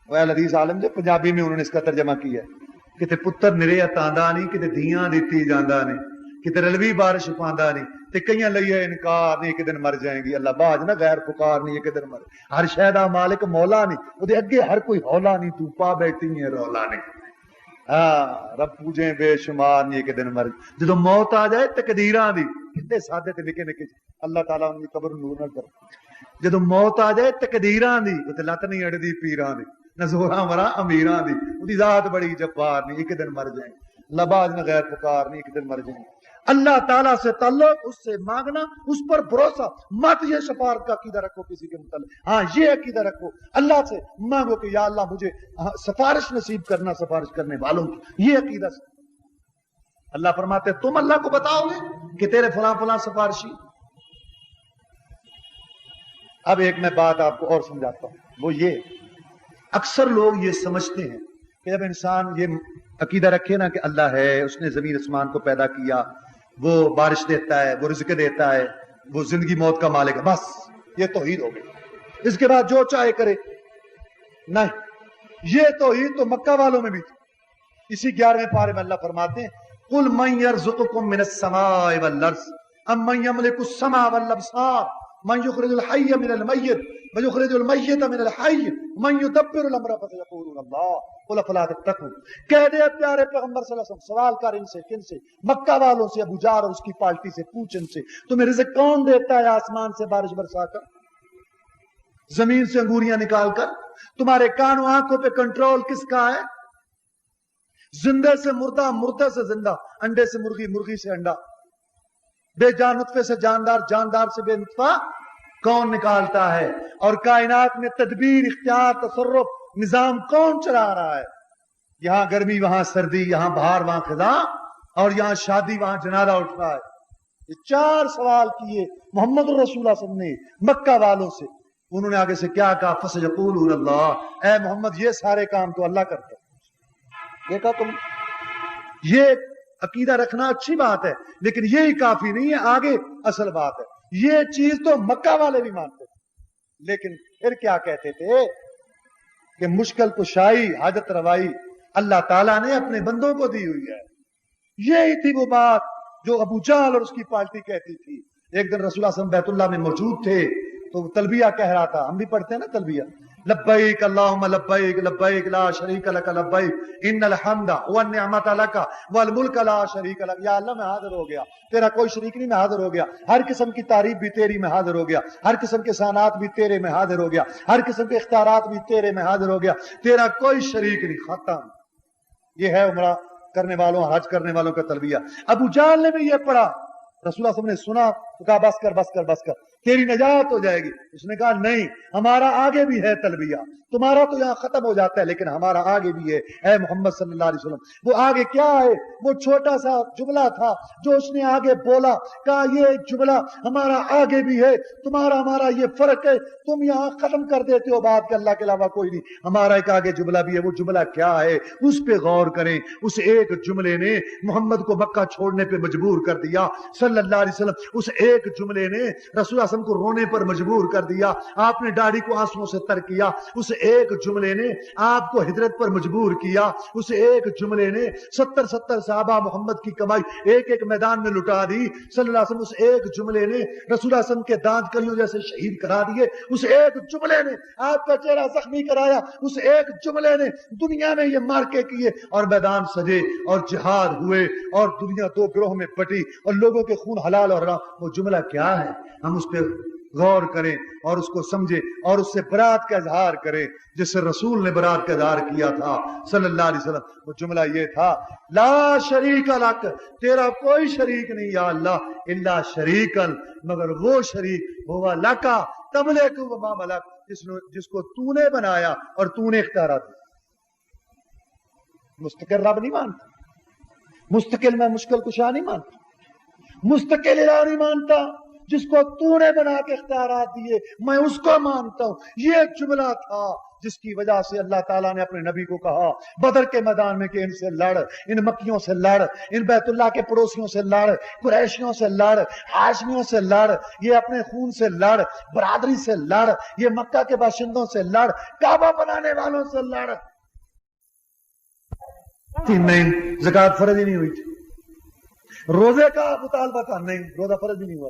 وہ حدیث عالم جو پنجابی میں انہوں نے اس کا ترجمہ کیا ہے، کتے پتر نرے تاندا نہیں، کتے دھیاں دیتی جاندا نہیں، کتے رلوی بارش پاندا نہیں، تے کئیاں لئیے انکار نہیں کہ دن مر جائیں گی، اللہ باج نہ غیر پکار نہیں کہ دن مر، ہر شے دا مالک مولا نہیں، وہ دے اگے ہر کوئی ہولا نہیں، تو پا بیٹھی ہے رولا نہیں، ہاں رب پوجیں بے شمار نہیں کہ دن مر، جدو موت آ جائے تقدیراں دی کتے سادے تے نکے نکے اللہ تعالیٰ ان کی قبر نور نہ کر، جدو موت آ جائے تقدیراں دی وہ تے لت نہیں اڑدی پیراں دی، نہ زوراں وراں امیراں دی، وہ دی ذات بڑی جبار نہیں ایک دن مر جائیں، لباز نہ غیر پکار نہیں ایک دن مر جائیں۔ اللہ تعالیٰ سے تعلق، اس سے مانگنا، اس پر بھروسہ، مت یہ سفارت کا عقیدہ رکھو کسی کے متعلق، ہاں یہ عقیدہ رکھو اللہ سے مانگو کہ یا اللہ مجھے سفارش نصیب کرنا سفارش کرنے والوں کی، یہ عقیدہ سے اللہ فرماتے تم اللہ کو بتاؤ گے کہ تیرے فلاں فلاں سفارشی۔ اب ایک میں بات آپ کو اور سمجھاتا ہوں، وہ یہ اکثر لوگ یہ سمجھتے ہیں کہ جب انسان یہ عقیدہ رکھے نا کہ اللہ ہے، اس نے زمین اسمان کو پیدا کیا، وہ بارش دیتا ہے، وہ رزق دیتا ہے، وہ زندگی موت کا مالک ہے، بس یہ توحید ہو گئی، اس کے بعد جو چاہے کرے، نہیں، یہ توحید تو مکہ والوں میں بھی تھی۔ اسی 11ویں پارے میں اللہ فرماتے ہیں قُلْ مَنْ يَرْزُقُكُم مِّنَ السَّمَاءِ وَالْأَرْضِ أَمَّنْ يَمْلِكُ السَّمْعَ وَالْأَبْصَارَ من يخرج الحي من الميت ويخرج الميت من الحي من يدبر الامر فسيقولون الله قل افلا تتقون۔ کہہ دے پیارے پیغمبر صلی اللہ علیہ وسلم، سوال کر ان سے، کن سے؟ مکہ والوں سے، ابو جہل اور اس کی پارٹی سے، پوچھ ان سے تمہیں رزق کون دیتا ہے؟ آسمان سے بارش برسا کر، زمین سے انگوریاں نکال کر، تمہارے کانوں آنکھوں پہ کنٹرول کس کا ہے؟ زندے سے مردہ، مردے سے زندہ، انڈے سے مرغی، مرغی سے انڈا، بے جان نطفے سے جاندار، جاندار سے بے نطفہ کون نکالتا ہے؟ اور کائنات میں تدبیر، اختیار، تصرف، نظام کون چلا رہا ہے؟ یہاں گرمی وہاں سردی، یہاں بہار وہاں خزاں، اور یہاں شادی وہاں جنازہ اٹھ رہا ہے۔ یہ 4 سوال کیے محمد رسول اللہ صلی اللہ علیہ وسلم نے مکہ والوں سے، انہوں نے آگے سے کیا کہا؟ فَسَيَقُولُونَ اللَّهُ، اے محمد یہ سارے کام تو اللہ کرتا ہے۔ دیکھا تم، یہ عقیدہ رکھنا اچھی بات ہے لیکن یہی کافی نہیں ہے، آگے اصل بات ہے، یہ چیز تو مکہ والے بھی مانتے تھے، لیکن پھر کیا کہتے تھے کہ مشکل کشائی، حاجت روائی اللہ تعالیٰ نے اپنے بندوں کو دی ہوئی ہے۔ یہی تھی وہ بات جو ابو جہل اور اس کی پارٹی کہتی تھی۔ ایک دن رسول اللہ صلی اللہ علیہ وسلم بیت اللہ میں موجود تھے تو تلبیہ کہہ رہا تھا، ہم بھی پڑھتے ہیں نا تلبیہ، لبیک اللہم لبیک لبیک لا شریک لک لبیک ان الحمد والنعمت لک والملک لا شریک لک۔ یا اللہ میں حاضر ہو گیا، تیرا کوئی شریک نہیں، میں حاضر ہو گیا، ہر قسم کی تعریف بھی تیری، میں حاضر ہو گیا، ہر قسم کے احسانات بھی تیرے، میں حاضر ہو گیا، ہر قسم کے اختیارات بھی تیرے، میں حاضر ہو گیا، تیرا کوئی شریک نہیں، ختم۔ یہ ہے عمرہ کرنے والوں، حج کرنے والوں کا تلبیہ۔ ابو جہل نے بھی یہ پڑھا، رسول اللہ صلی اللہ علیہ وسلم نے سنا تو کہا بس کر بس کر بس کر، تیری نجات ہو جائے گی۔ اس نے کہا نہیں، ہمارا آگے بھی ہے تلبیہ، تمہارا تو یہاں ختم ہو جاتا ہے لیکن ہمارا آگے بھی ہے، اے محمد صلی اللہ علیہ وسلم۔ وہ آگے کیا ہے؟ وہ چھوٹا سا جملہ تھا جو اس نے آگے بولا، کہا یہ جملہ ہمارا آگے بھی ہے، تمہارا ہمارا یہ فرق ہے، تم یہاں ختم کر دیتے ہو بات کہ اللہ کے علاوہ کوئی نہیں، ہمارا ایک آگے جملہ بھی ہے۔ وہ جملہ کیا ہے؟ اس پہ غور کریں۔ اس ایک جملے نے محمد کو مکہ چھوڑنے پہ مجبور کر دیا صلی اللہ علیہ وسلم۔ اس ایک جملے نے رسول اللہ صلی اللہ علیہ وسلم کو رونے پر مجبور کر دیا، آپ نے داڑھی کو آنسوؤں سے تر کیا۔ اس ایک جملے نے آپ کو ہجرت پر مجبور کیا۔ اس ایک جملے نے 70 صحابہ محمد کی کمائی ایک ایک میدان میں لٹا دی صلی اللہ علیہ وسلم۔ اس ایک جملے نے رسول اللہ صلی اللہ علیہ وسلم کے دانت کلیوں جیسے شہید کرا دیے۔ اس ایک جملے نے آپ کا چہرہ زخمی کرایا۔ اس ایک جملے نے دنیا میں یہ مارکے کیے اور میدان سجے اور جہاد ہوئے اور دنیا 2 گروہ میں بٹی اور لوگوں کے خون حلال اور حرام۔ وہ جملہ کیا ہے؟ ہم اس پہ غور کریں اور اس کو سمجھیں اور اس سے برات کا اظہار کریں جس سے رسول نے برات کا اظہار کیا تھا صلی اللہ علیہ وسلم. وہ جملہ یہ تھا لا شریک لک، تیرا کوئی شریک نہیں یا اللہ، الا شریکن، مگر وہ شریک ہوا لکا تملک و ما ملک، جس کو تو نے بنایا اور تو نے اختیارات دیا. مستقل رب نہیں مانتا، مستقل میں مشکل کشا نہیں مانتا، مستقل الہ نہیں مانتا، جس کو تو نے بنا کے اختیارات دیے میں اس کو مانتا ہوں. یہ جملہ تھا جس کی وجہ سے اللہ تعالیٰ نے اپنے نبی کو کہا بدر کے میدان میں کہ ان سے لڑ، ان مکیوں سے لڑ، ان بیت اللہ کے پڑوسیوں سے لڑ، قریشیوں سے لڑ، ہاشمیوں سے لڑ، یہ اپنے خون سے لڑ، برادری سے لڑ، یہ مکہ کے باشندوں سے لڑ، کعبہ بنانے والوں سے لڑ. نہیں، زکات فرض ہی نہیں ہوئی تھی، روزے کا مطالبہ تھا، نہیں روزہ فرض بھی نہیں ہوا.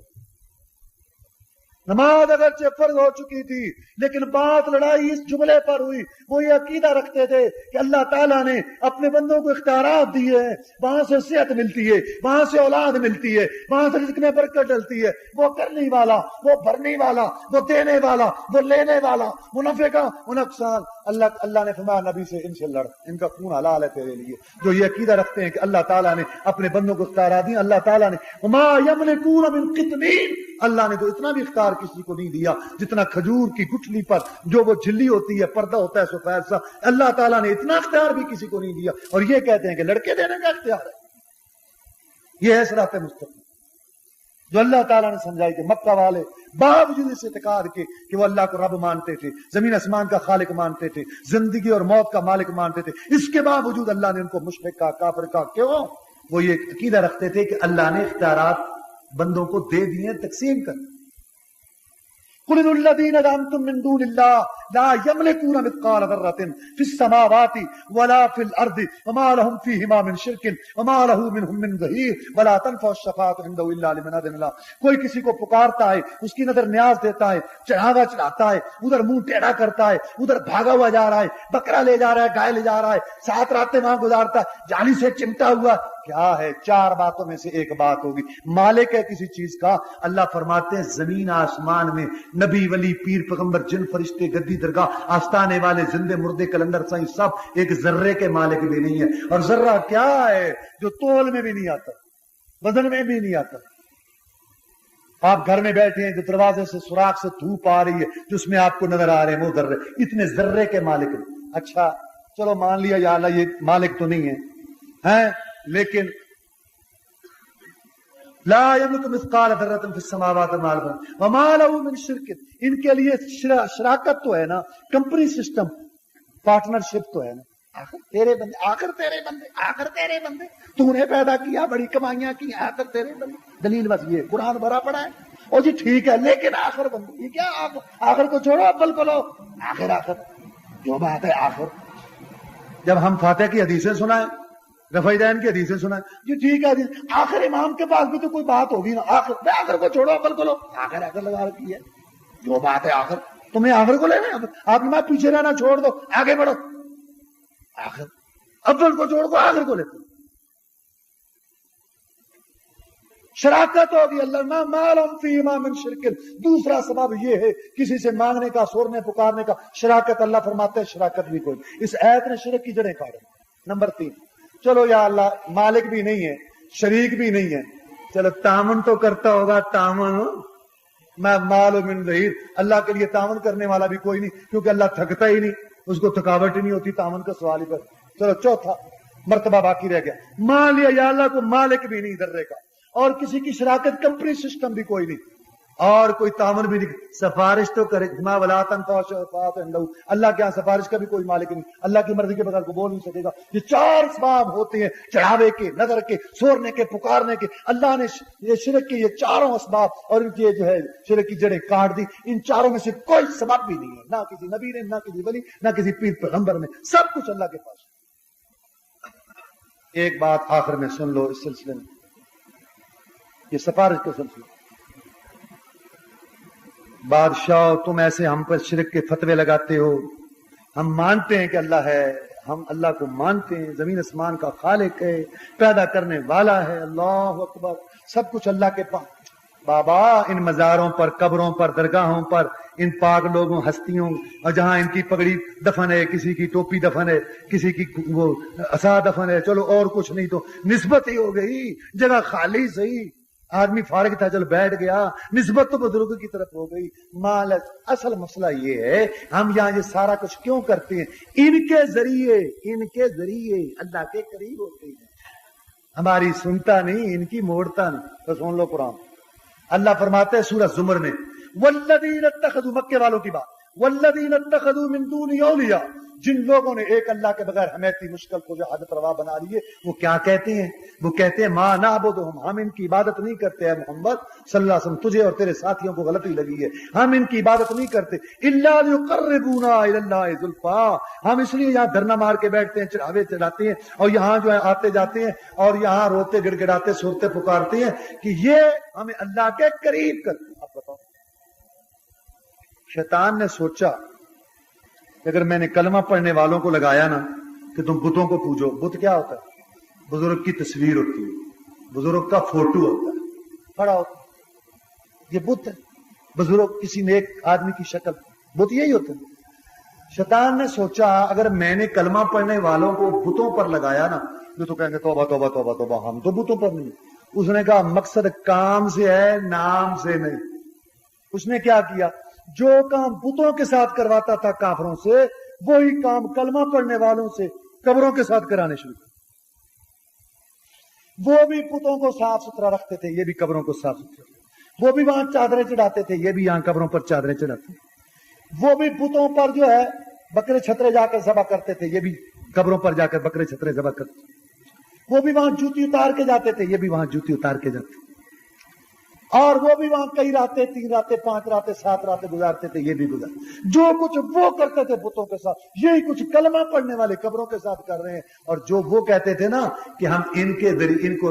نماز اگرچہ فرض ہو چکی تھی لیکن بات لڑائی اس جملے پر ہوئی. وہ یہ عقیدہ رکھتے تھے کہ اللہ تعالیٰ نے اپنے بندوں کو اختیارات دیے ہیں، وہاں سے صحت ملتی ہے، وہاں سے اولاد ملتی ہے، وہاں سے رزق میں برکت ڈلتی ہے. وہ کرنے والا، وہ بھرنے والا، وہ دینے والا، وہ لینے والا، وہ نفع کا، وہ نقصان. اللہ نے فرمایا نبی سے ان سے لڑ، ان کا خون حلال ہے تیرے لیے. جو یہ عقیدہ رکھتے ہیں کہ اللہ تعالیٰ نے اپنے بندوں کو اختیارات دی، اللہ تعالیٰ نے وما یملکون من قطمیر، اللہ نے تو اتنا بھی اختیار کسی کو نہیں دیا جتنا کھجور کی گٹھلی پر جو وہ جھلی ہوتی ہے، پردہ ہوتا ہے سفید سا، اللہ تعالیٰ نے اتنا اختیار بھی کسی کو نہیں دیا. اور یہ کہتے ہیں کہ لڑکے دینے کا اختیار ہے. یہ ہے صراط مستقیم جو اللہ تعالیٰ نے سمجھائی کہ مکہ والے باوجود اس اعتقاد کے کہ وہ اللہ کو رب مانتے تھے، زمین آسمان کا خالق مانتے تھے، زندگی اور موت کا مالک مانتے تھے، اس کے باوجود اللہ نے ان کو مشرک کہا، کافر کہا. کیوں؟ وہ یہ عقیدہ رکھتے تھے کہ اللہ نے اختیارات بندوں کو دے دیے تقسیم کر. قل الذين زعمتم من دون الله لا يملكون مثقال ذرة في السماوات ولا في الأرض وما لهم فيهما من شرك وما له منهم من ظهير ولا تنفع الشفاعة عنده إلا لمن أذن له. کوئی کسی کو پکارتا ہے، اس کی نظر نیاز دیتا ہے، چڑھاوا چڑھاتا ہے، ادھر منہ ٹیڑھا کرتا ہے، ادھر بھاگا ہوا جا رہا ہے، بکرا لے جا رہا ہے، گائے لے جا رہا ہے، 7 راتیں وہاں گزارتا ہے، جالی سے چمٹا ہوا. کیا ہے؟ 4 باتوں میں سے ایک بات ہوگی. مالک ہے کسی چیز کا. اللہ فرماتے ہیں زمین آسمان میں نبی ولی پیر پیغمبر جن فرشتے گدی درگاہ آستانے والے زندے مردے کلندر سائیں سب ایک ذرے کے مالک بھی نہیں ہے. اور ذرہ کیا ہے؟ جو تول میں بھی نہیں آتا، وزن میں بھی نہیں آتا. آپ گھر میں بیٹھے ہیں، جو دروازے سے سوراخ سے دھوپ آ رہی ہے جس میں آپ کو نظر آ رہے ہیں وہ ذرے، اتنے ذرے کے مالک نہیں. اچھا چلو مان لیا یا اللہ یہ مالک تو نہیں ہے، لیکن لا یملک مثقال ذرۃ فی السماوات وما له من شرک. ان کے لیے شراکت تو ہے نا، کمپنی سسٹم، پارٹنرشپ تو ہے نا. آخر تیرے بندے، آخر تیرے بندے، آخر تیرے بندے، تو نے پیدا کیا، بڑی کمائیاں کی، آخر تیرے بندے. دلیل بس یہ قرآن بھرا پڑا ہے. اور جی ٹھیک ہے لیکن آخر بندے، یہ کیا آخر کو چھوڑو اول کو لو. آخر جو بات ہے آخر. جب ہم فاتح کی حدیثیں سنائیں، رفیدین کی حدیثیں سنائیں، جی ٹھیک ہے حدیث، آخر امام کے پاس بھی تو کوئی بات ہوگی نا. آخر کو چھوڑو اول کو لو. آخر لگا رکھی ہے. جو بات ہے آخر، تمہیں آخر کو لینا، آپ نے پیچھے رہنا چھوڑ دو، آگے بڑھو. آخر اول کو چھوڑ دو، آخر کو لیتے. شراکت ہوگی. اللہ مالهم فیہما من شرک. دوسرا سبب یہ ہے کسی سے مانگنے کا، سورنے پکارنے کا. شراکت اللہ فرماتے ہیں شراکت بھی کوئی. اس آیت نے شرک کی جڑیں کاٹی. نمبر 3، چلو یا اللہ مالک بھی نہیں ہے، شریک بھی نہیں ہے، چلو تعاون تو کرتا ہوگا. تعاون میں مال و من ظہیر، اللہ کے لیے تعاون کرنے والا بھی کوئی نہیں کیونکہ اللہ تھکتا ہی نہیں، اس کو تھکاوٹ ہی نہیں ہوتی تعاون کا سوال ہی پر. چلو چوتھا مرتبہ باقی رہ گیا. مان لیا یا اللہ کو مالک بھی نہیں ذرے کا، اور کسی کی شراکت کمپنی سسٹم بھی کوئی نہیں، اور کوئی تعاون بھی نہیں. سفارش تو کرے ما ولا تنفع الشفاعۃ عنده. اللہ کے یہاں سفارش کا بھی کوئی مالک نہیں، اللہ کی مرضی کے بغیر کو بول نہیں سکے گا. یہ 4 اسباب ہوتے ہیں چڑھاوے کے، نظر کے، سورنے کے، پکارنے کے. اللہ نے یہ شرک کے یہ 4 اسباب اور ان کی جو ہے شرک کی جڑیں کاٹ دی. ان 4 میں سے کوئی سبب بھی نہیں ہے، نہ کسی نبی نے، نہ کسی ولی، نہ کسی پیر پیغمبر نے. سب کچھ اللہ کے پاس. ایک بات آخر میں سن لو اس سلسلے میں، یہ سفارش کا سلسلہ. بادشاہ تم ایسے ہم پر شرک کے فتوے لگاتے ہو. ہم مانتے ہیں کہ اللہ ہے، ہم اللہ کو مانتے ہیں، زمین آسمان کا خالق ہے، پیدا کرنے والا ہے. اللہ اکبر، سب کچھ اللہ کے پاس. بابا ان مزاروں پر، قبروں پر، درگاہوں پر، ان پاک لوگوں ہستیوں، اور جہاں ان کی پگڑی دفن ہے، کسی کی ٹوپی دفن ہے، کسی کی وہ عصا دفن ہے، چلو اور کچھ نہیں تو نسبت ہی ہو گئی، جگہ خالی صحیح، آدمی فارغ تھا چل بیٹھ گیا، نسبت تو بزرگ کی طرف ہو گئی۔ مال اصل مسئلہ یہ ہے ہم یہاں یہ سارا کچھ کیوں کرتے ہیں؟ ان کے ذریعے اللہ کے قریب ہوتے ہیں، ہماری سنتا نہیں، ان کی موڑتا نہیں۔ تو سن لو قرآن، اللہ فرماتے ہیں سورہ زمر میں، والذین اتخذوا، مکے والوں کی بات، والذین اتخذوا من دونہ اولیاء، جن لوگوں نے ایک اللہ کے بغیر حمیتی مشکل کو جو حد پرواہ بنا لیے، وہ کیا کہتے ہیں؟ وہ کہتے ہیں ما نعبدہم، ہم ان کی عبادت نہیں کرتے، ہے محمد صلی اللہ علیہ وسلم تجھے اور تیرے ساتھیوں کو غلطی لگی ہے، ہم ان کی عبادت نہیں کرتے، الا لیقربونا الی اللہ زلفا، ہم اس لیے یہاں دھرنا مار کے بیٹھتے ہیں، چڑھاوے چڑھاتے ہیں، اور یہاں جو ہے آتے جاتے ہیں، اور یہاں روتے گڑ گڑاتے صورتیں پکارتے ہیں کہ یہ ہمیں اللہ کے قریب کرتے ہیں۔ اب بتاؤ، شیطان نے سوچا کہ اگر میں نے کلمہ پڑھنے والوں کو لگایا نا کہ تم بتوں کو پوجو، بت کیا ہوتا ہے؟ بزرگ کی تصویر ہوتی ہے، بزرگ کا فوٹو ہوتا ہے، کھڑا ہوتا ہے، یہ بت ہے، بزرگ کسی نیک آدمی کی شکل، بت یہی ہوتا ہے۔ شیطان نے سوچا اگر میں نے کلمہ پڑھنے والوں کو بتوں پر لگایا نا، جو تو کہیں گے توبہ توبہ توبہ توبہ، ہم تو بتوں پر نہیں۔ اس نے کہا مقصد کام سے ہے، نام سے نہیں۔ اس نے کیا کیا؟ جو کام بتوں کے ساتھ کرواتا تھا کافروں سے، وہی کام کلمہ پڑھنے والوں سے قبروں کے ساتھ کرانے شروع کر۔ وہ بھی بتوں کو صاف ستھرا رکھتے تھے، یہ بھی قبروں کو صاف ستھرا، وہ بھی وہاں چادریں چڑھاتے تھے، یہ بھی یہاں قبروں پر چادریں چڑھاتے تھے، وہ بھی بتوں پر جو ہے بکرے چھترے جا کر ذبح کرتے تھے، یہ بھی قبروں پر جا کر بکرے چھترے ذبح کرتے تھے، وہ بھی وہاں جوتی اتار کے جاتے تھے، یہ بھی وہاں جوتی اتار کے جاتے تھے، اور وہ بھی وہاں کئی راتیں، 3 راتیں، 5 راتیں، 7 راتیں گزارتے تھے، یہ بھی گزارتے، جو کچھ وہ کرتے تھے بتوں کے ساتھ، یہی کچھ کلمہ پڑھنے والے قبروں کے ساتھ کر رہے ہیں۔ اور جو وہ کہتے تھے نا کہ ہم ان کے ذریعے ان کو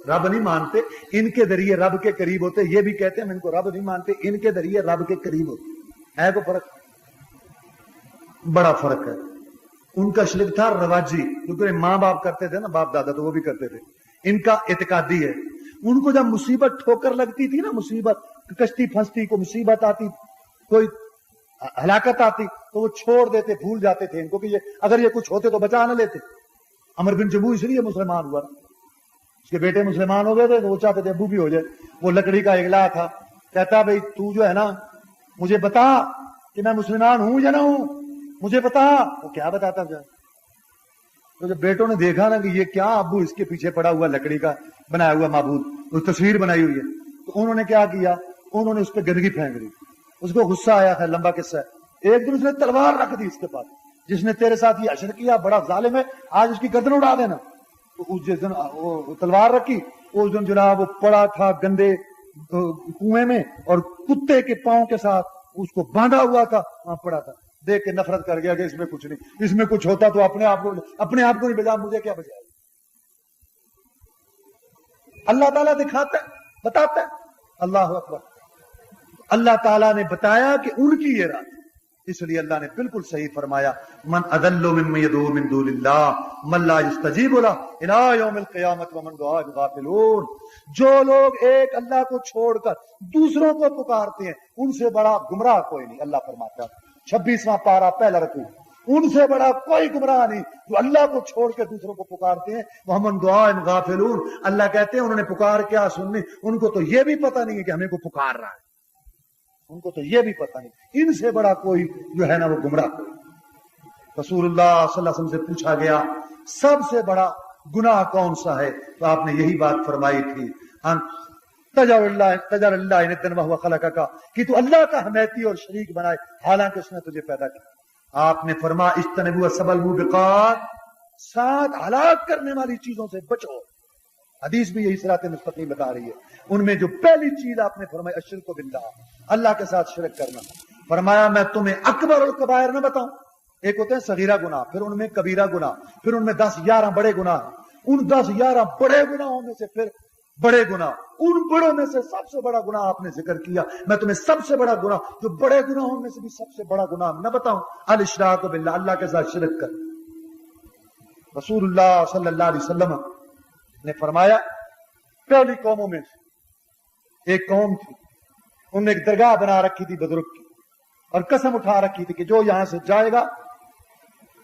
رب نہیں مانتے، ان کے ذریعے رب کے قریب ہوتے، یہ بھی کہتے ہیں ہم ان کو رب نہیں مانتے، ان کے ذریعے رب کے قریب ہوتے۔ ہے کوئی فرق؟ بڑا فرق ہے۔ ان کا شرک تھا رواجی، کیونکہ ماں باپ کرتے تھے نا، باپ دادا تو وہ بھی کرتے تھے، ان کا اعتقادی ہے۔ ان کو جب مصیبت ٹھوکر لگتی تھی نا، مصیبت، کشتی پھنستی، کوئی مصیبت آتی، کوئی ہلاکت آتی، تو وہ چھوڑ دیتے، بھول جاتے تھے ان کو کہ یہ اگر یہ کچھ ہوتے تو بچا نہ لیتے۔ عمر بن جموح اس لیے مسلمان ہوا، اس کے بیٹے مسلمان ہو گئے تھے تو وہ چاہتے تھے ابو بھی ہو جائے۔ وہ لکڑی کا اگلا تھا، کہتا بھائی تو جو ہے نا مجھے بتا کہ میں مسلمان ہوں یا نہ ہوں، مجھے بتا۔ وہ کیا بتاتا تھا؟ تو جب بیٹوں نے دیکھا نا کہ یہ کیا ابو اس کے پیچھے پڑا ہوا لکڑی کا بنایا ہوا معبود، وہ تصویر بنائی ہوئی ہے، تو انہوں نے کیا کیا؟ انہوں نے اس پہ گندگی پھینک دی۔ اس کو غصہ آیا ہے، لمبا قصہ ہے۔ ایک دن اس نے تلوار رکھ دی اس کے پاس، جس نے تیرے ساتھ یہ عشر کیا بڑا ظالم ہے، آج اس کی گردن اڑا دینا۔ تو جس دن وہ تلوار رکھی، اس دن جناب وہ پڑا تھا گندے کنویں میں، اور کتے کے پاؤں کے ساتھ اس کو باندھا ہوا تھا، وہاں پڑا تھا۔ دیکھ کے نفرت کر گیا کہ اس میں کچھ نہیں، اس میں کچھ ہوتا تو اپنے آپ کو نہیں بجا، مجھے کیا بجائے۔ اللہ تعالیٰ دکھاتا ہے، بتاتا ہے۔ اللہ اکبر۔ اللہ تعالیٰ نے بتایا کہ ان کی یہ رات، اس لیے اللہ نے بالکل صحیح فرمایا، من اضل ممن يدعو من دون اللہ من لا يستجیب له الى یوم القیامت ومن دعاء غافلون۔ جو لوگ ایک اللہ کو چھوڑ کر دوسروں کو پکارتے ہیں، ان سے بڑا گمراہ کوئی نہیں۔ اللہ فرماتا ہے 26واں پارہ پہلا رکوع، ان سے بڑا کوئی گمراہ نہیں جو اللہ کو چھوڑ کے دوسروں کو پکارتے ہیں۔ وَمَن دُعَاءٍ غَافِلُونَ، اللہ کہتے ہیں انہوں نے پکار کیا سننی، ان کو تو یہ بھی پتہ نہیں ہے کہ ہمیں کو پکار رہا ہے، ان کو تو یہ بھی پتہ نہیں۔ ان سے بڑا کوئی جو ہے نا وہ گمراہ کوئی۔ رسول اللہ صلی اللہ علیہ وسلم سے پوچھا گیا سب سے بڑا گناہ کون سا ہے، تو آپ نے یہی بات فرمائی تھی، تجعل اللہ ندا وہو خلقک، کہ تو اللہ کا حمیتی اور شریک بنائے حالانکہ اس نے تجھے پیدا کیا۔ آپ نے فرمایا اجتنبوا السبع الموبقات، 7 ہلاک کرنے والی چیزوں سے بچو۔ حدیث بھی یہی صراط مستقیم بتا رہی ہے۔ ان میں جو پہلی چیز آپ نے فرمائی الشرک باللہ، اللہ کے ساتھ شرک کرنا۔ فرمایا میں تمہیں اکبر الکبائر نہ بتاؤں، ایک ہوتے ہیں صغیرہ گناہ، پھر ان میں کبیرہ گناہ، پھر ان میں 10-11 بڑے گناہ، ان 10-11 بڑے گناہوں میں سے پھر بڑے گناہ، ان بڑوں میں سے سب سے بڑا گناہ آپ نے ذکر کیا۔ میں تمہیں سب سے بڑا گناہ، جو بڑے گناہوں میں سے بھی سب سے بڑا گناہ نہ بتاؤں، الاشراک باللہ، اللہ کے ساتھ شرک کر۔ رسول اللہ صلی اللہ علیہ وسلم نے فرمایا پہلی قوموں میں ایک قوم تھی، انہوں نے ایک درگاہ بنا رکھی تھی بزرگ کی، اور قسم اٹھا رکھی تھی کہ جو یہاں سے جائے گا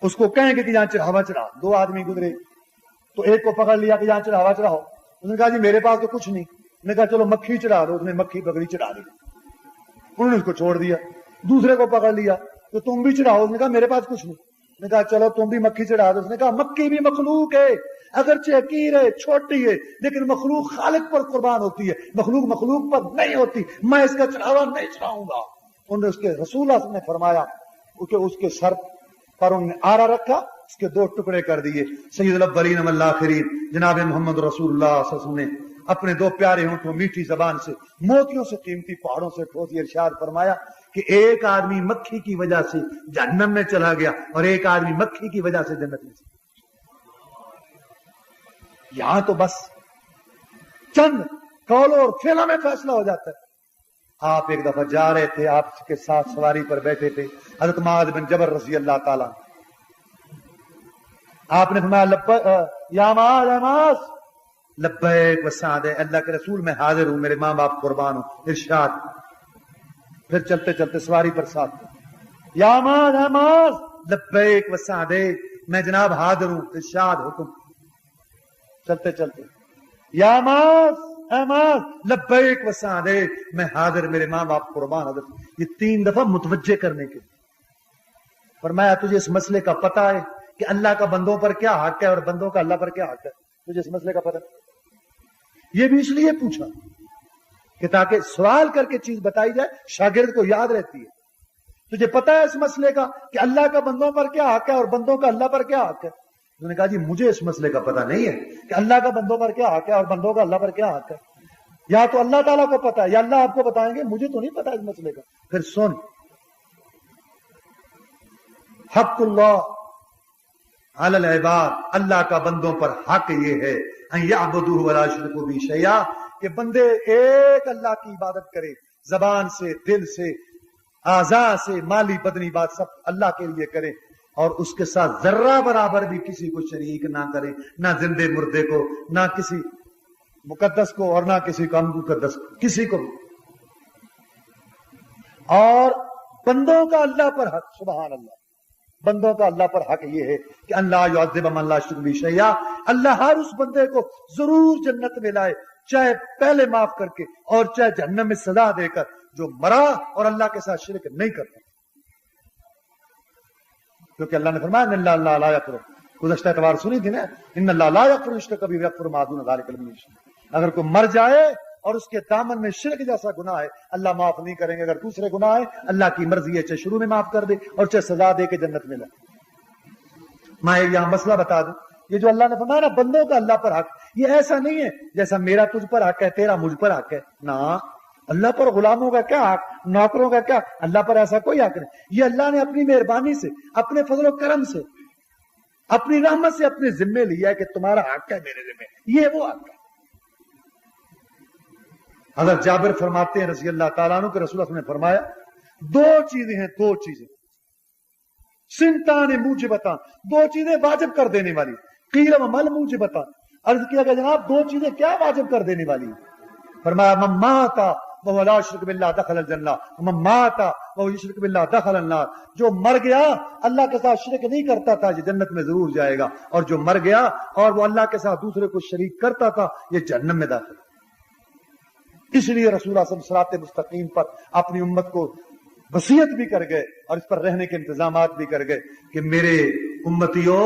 اس کو کہیں گے کہ یہاں چڑھاوا چڑھا. 2 آدمی گزرے تو ایک کو پکڑ لیا کہ یہاں چڑھاوا چڑھاؤ. اس نے کہا جی میرے پاس تو کچھ نہیں. اس نے کہا چلو مکھی چڑھا دو. اس نے مکھی پکڑی چڑھا دی. انہوں نے اس کو چھوڑ دیا. دوسرے کو پکڑ لیا تو تم بھی چڑھاؤ. اس نے کہا میرے پاس کچھ نہیں. اس نے کہا چلو تم بھی مکھی چڑھا دو. اس نے کہا مکھی بھی مخلوق ہے، اگرچہ حقیر ہے، چھوٹی ہے، لیکن مخلوق خالق پر قربان ہوتی ہے، مخلوق مخلوق پر نہیں ہوتی، میں اس کا چڑھاوا نہیں چڑھاؤں گا. انہوں نے اس کے رسول اللہ نے فرمایا کہ اس کے سر پر انہوں نے آرا رکھا، اس کے 2 ٹکڑے کر دیے. سید الاولین والآخرین جناب محمد رسول اللہ صلی اللہ علیہ وسلم نے اپنے 2 پیارے ہونٹوں میٹھی زبان سے موتیوں سے قیمتی پہاڑوں سے ٹھوس ارشاد فرمایا کہ ایک آدمی مکھی کی وجہ سے جہنم میں چلا گیا اور ایک آدمی مکھی کی وجہ سے جنت میں چلا. یہاں تو بس چند قولوں اور فعلوں میں فیصلہ ہو جاتا ہے. آپ ایک دفعہ جا رہے تھے، آپ کے ساتھ سواری پر بیٹھے تھے حضرت معاذ بن جبل رضی اللہ تعالیٰ. آپ نے فرمایا یا معاذ اے معاذ لبیک وسعدیک، اللہ کے رسول میں حاضر ہوں، میرے ماں باپ قربان ہوں. ارشاد. پھر چلتے چلتے سواری پر ساتھ یا معاذ اے معاذ لبیک وسعدیک، میں جناب حاضر ہوں. ارشاد حکم. چلتے چلتے یا معاذ اے معاذ لبیک وسعدیک، میں حاضر، میرے ماں باپ قربان. حضرت یہ 3 دفعہ متوجہ کرنے کے. فرمایا تجھے اس مسئلے کا پتہ ہے کہ اللہ کا بندوں پر کیا حق ہے اور بندوں کا اللہ پر کیا حق ہے؟ تجھے اس مسئلے کا پتہ ہے؟ یہ بھی اس لیے پوچھا کہ تاکہ سوال کر کے چیز بتائی جائے، شاگرد کو یاد رہتی ہے. تجھے پتہ ہے اس مسئلے کا کہ اللہ کا بندوں پر کیا حق ہے اور بندوں کا اللہ پر کیا حق ہے؟ انہوں نے کہا جی مجھے اس مسئلے کا پتہ نہیں ہے کہ اللہ کا بندوں پر کیا حق ہے اور بندوں کا اللہ پر کیا حق ہے. یا تو اللہ تعالیٰ کو پتا ہے یا اللہ آپ کو بتائیں گے، مجھے تو نہیں پتا اس مسئلے کا. پھر سن، حق اللہ علی العباد، اللہ کا بندوں پر حق یہ ہے ان یعبدوہ ولا یشرکوا بہ شیئا، کہ بندے ایک اللہ کی عبادت کرے، زبان سے، دل سے، اعضاء سے، مالی بدنی بات سب اللہ کے لیے کرے، اور اس کے ساتھ ذرہ برابر بھی کسی کو شریک نہ کرے، نہ زندے مردے کو، نہ کسی مقدس کو اور نہ کسی کو مقدس کو، کسی کو بھی. اور بندوں کا اللہ پر حق، سبحان اللہ، بندوں کا اللہ پر حق یہ ہے کہ اللہ یعذب من لا یشرک بہ شیئا، اللہ ہر اس بندے کو ضرور جنت میں لائے، چاہے پہلے معاف کر کے اور چاہے جہنم میں سزا دے کر، جو مرا اور اللہ کے ساتھ شرک نہیں کرتا. کیونکہ اللہ نے فرمایا ان اللہ لا یغفر، گزشتہ اتوار سنی تھی نا، ان اللہ لا یغفر الشرک بہ ویغفر ما دون ذلک لمن یشاء. اگر کوئی مر جائے اور اس کے دامن میں شرک جیسا گناہ ہے اللہ معاف نہیں کریں گے. اگر دوسرے گناہ ہے اللہ کی مرضی ہے، چاہے شروع میں معاف کر دے اور چاہے سزا دے کے جنت میں لائے. میں یہاں مسئلہ بتا دوں، یہ جو اللہ نے فرمایا نا بندوں کا اللہ پر حق، یہ ایسا نہیں ہے جیسا میرا تجھ پر حق ہے، تیرا مجھ پر حق ہے. نہ، اللہ پر غلاموں کا کیا حق، نوکروں کا کیا، اللہ پر ایسا کوئی حق نہیں. یہ اللہ نے اپنی مہربانی سے، اپنے فضل و کرم سے، اپنی رحمت سے اپنے ذمے لیا ہے کہ تمہارا حق ہے میرے ذمے، یہ وہ حق ہے. حضرت جابر فرماتے ہیں رضی اللہ تعالیٰ عنہ کہ رسول اللہ نے فرمایا 2 چیزیں ہیں، 2 چیزیں سنتان موجبتان، 2 چیزیں واجب کر دینے والی. قیل ومل موجبتان، عرض کیا کہ جناب 2 چیزیں کیا واجب کر دینے والی؟ فرمایا من مات وهو لا يشرك بالله دخل الجنہ ومن مات وهو يشرك بالله دخل النار. جو مر گیا اللہ کے ساتھ شرک نہیں کرتا تھا یہ جنت میں ضرور جائے گا، اور جو مر گیا اور وہ اللہ کے ساتھ دوسرے کو شریک کرتا تھا یہ جہنم میں داخل. اس لیے رسول اللہ صلی اللہ علیہ وسلم صراط مستقیم پر اپنی امت کو وصیت بھی کر گئے اور اس پر رہنے کے انتظامات بھی کر گئے کہ میرے امتیوں،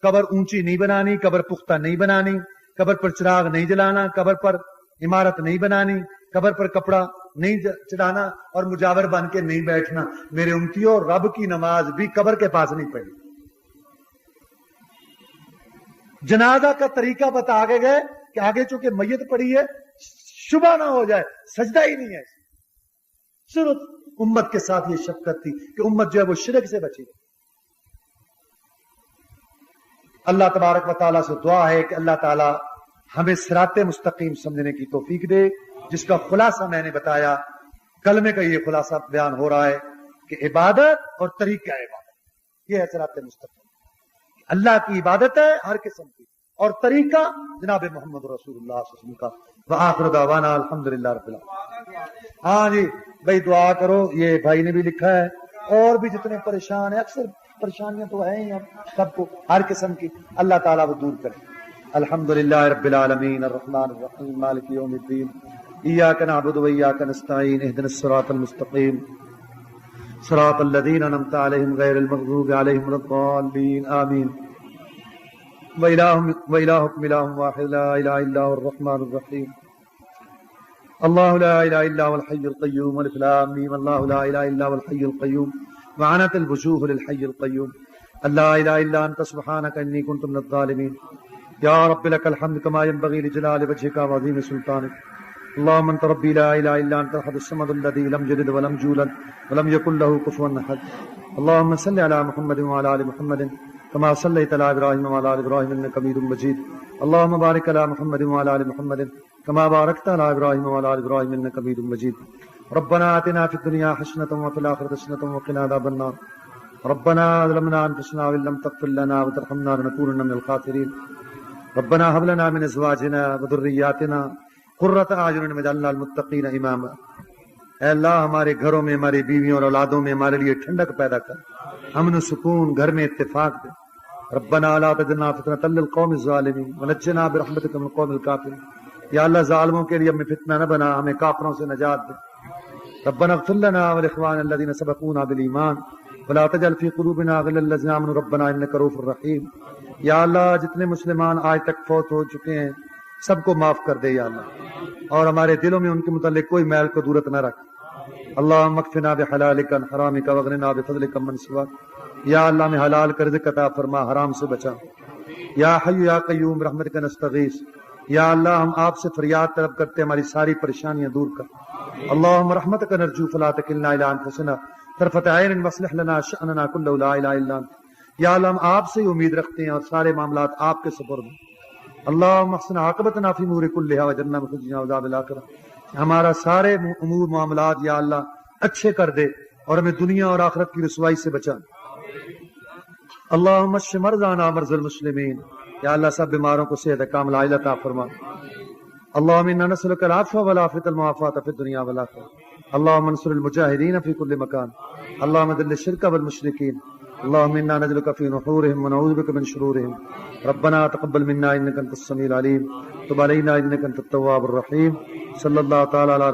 قبر اونچی نہیں بنانی، قبر پختہ نہیں بنانی، قبر پر چراغ نہیں جلانا، قبر پر عمارت نہیں بنانی، قبر پر کپڑا نہیں چڑھانا اور مجاور بن کے نہیں بیٹھنا. میرے امتیوں، رب کی نماز بھی قبر کے پاس نہیں پڑھی. جنازہ کا طریقہ بتا کے گئے کہ آگے چونکہ میت پڑی ہے شبہ نہ ہو جائے، سجدہ ہی نہیں ہے. صرف امت کے ساتھ یہ شفقت تھی کہ امت جو ہے وہ شرک سے بچی. اللہ تبارک و تعالیٰ سے دعا ہے کہ اللہ تعالیٰ ہمیں صراط مستقیم سمجھنے کی توفیق دے، جس کا خلاصہ میں نے بتایا. کلمے کا یہ خلاصہ بیان ہو رہا ہے کہ عبادت اور طریقہ عبادت یہ ہے صراط مستقیم. اللہ کی عبادت ہے ہر قسم کی، اور طریقہ جناب محمد رسول اللہ صلی اللہ علیہ وسلم کا. وآخر دعوانا الحمدللہ رب العالمین. ہاں جی بھائی دعا کرو. یہ بھائی نے بھی لکھا ہے اور بھی جتنے پریشان ہیں, اکثر پریشانیاں تو ہیں ہی اب سب کو ہر قسم کی, اللہ تعالیٰ وہ دور کرے. الحمدللہ رب العالمین الرحمن الرحیم مالک یوم الدین ایاک نعبد و ایاک نستعین اہدنا الصراط المستقیم صراط الذین انعمت علیہم غیر المغضوب علیہم ولا الضالین آمین. وإلهكم إله واحد لا إله إلا هو الرحمن الرحيم. الله لا إله إلا هو الحي القيوم ألف لام ميم. الله لا إله إلا هو الحي القيوم وعنت الوجوه للحي القيوم. لا إله إلا أنت سبحانك إني كنت من الظالمين. يا رب لك الحمد كما ينبغي لجلال وجهك وعظيم سلطانك. اللهم أنت ربي لا إله إلا أنت الأحد الصمد الذي لم يلد ولم يولد ولم يكن له كفوا أحد. اللهم صل على محمد وعلى آل محمد كما صليت على إبراهيم وعلى آل إبراهيم إنك حميد مجيد. اللهم بارك على محمد وعلى آل محمد كما باركت على إبراهيم وعلى آل إبراهيم إنك حميد مجيد. ربنا آتنا في الدنيا حسنة وفي الآخرة حسنة وقنا عذاب النار. ربنا ظلمنا أنفسنا وإن لم تغفر لنا وترحمنا لنكونن من الخاسرين. ربنا هب لنا من أزواجنا وذرياتنا قرة أعين واجعلنا للمتقين إماما. اے اللہ ہمارے گھروں میں ہماری بیویوں اور اولادوں میں ہمارے لیے ٹھنڈک پیدا کر, امن و سکون, گھر میں اتفاق دے. ربنا لا تجعلنا فتنة للقوم الظالمين ونجنا برحمتك من القوم الكافرين. یا اللہ ظالموں کے لیے ہمیں فتنہ نہ بنا, ہمیں کافروں سے نجات دے. ربنا اغفر لنا ولإخواننا الذين سبقونا بالإيمان ولا تجعل في قلوبنا غلا للذين آمنوا ربنا إنك رؤوف رحيم. یا اللہ جتنے مسلمان آج تک فوت ہو چکے ہیں سب کو معاف کر دے یا اللہ, اور ہمارے دلوں میں ان کے متعلق کوئی میل کو دورت نہ رکھ. اللہم اکفنا بحلالک عن حرامک واغننا بفضلک من سواک. یا اللہ میں حلال کا رزق عطا فرما, حرام سے بچا. یا حی یا قیوم برحمتک نستغیث. یا اللہ ہم آپ سے فریاد طلب کرتے, ہماری ساری پریشانیاں دور کر. اللہم رحمتک نرجو فلا تکلنا الی انفسنا طرفۃ عین واصلح لنا شأننا کلہ لا الہ الا انت. یا اللہ ہم آپ سے امید رکھتے ہیں اور سارے معاملات آپ کے سپرد ہیں. اللہم احسن عاقبتنا فی امور کلھا واجرنا من خزي عذاب الآخرہ. ہمارا سارے امور معاملات یا اللہ اچھے کر دے اور ہمیں دنیا اور آخرت کی رسوائی سے بچا. اللہم اشف مرضانا مرضى المسلمین. یا اللہ سب بیماروں کو صحت کاملہ عطا فرما. اللہم انا نسألک العفو والعافیۃ المعافاۃ فی الدنیا والآخرہ. اللہم انصر المجاہدین فی کل مکان. اللہم ذل الشرک والمشرکین. اللہم انا نجعلک فی نحورہم ونعوذ بک من شرورہم. ربنا تقبل منا انک انت السمیع العلیم. تب علینا انک انت التواب الرحیم. صلی اللہ تعالی علی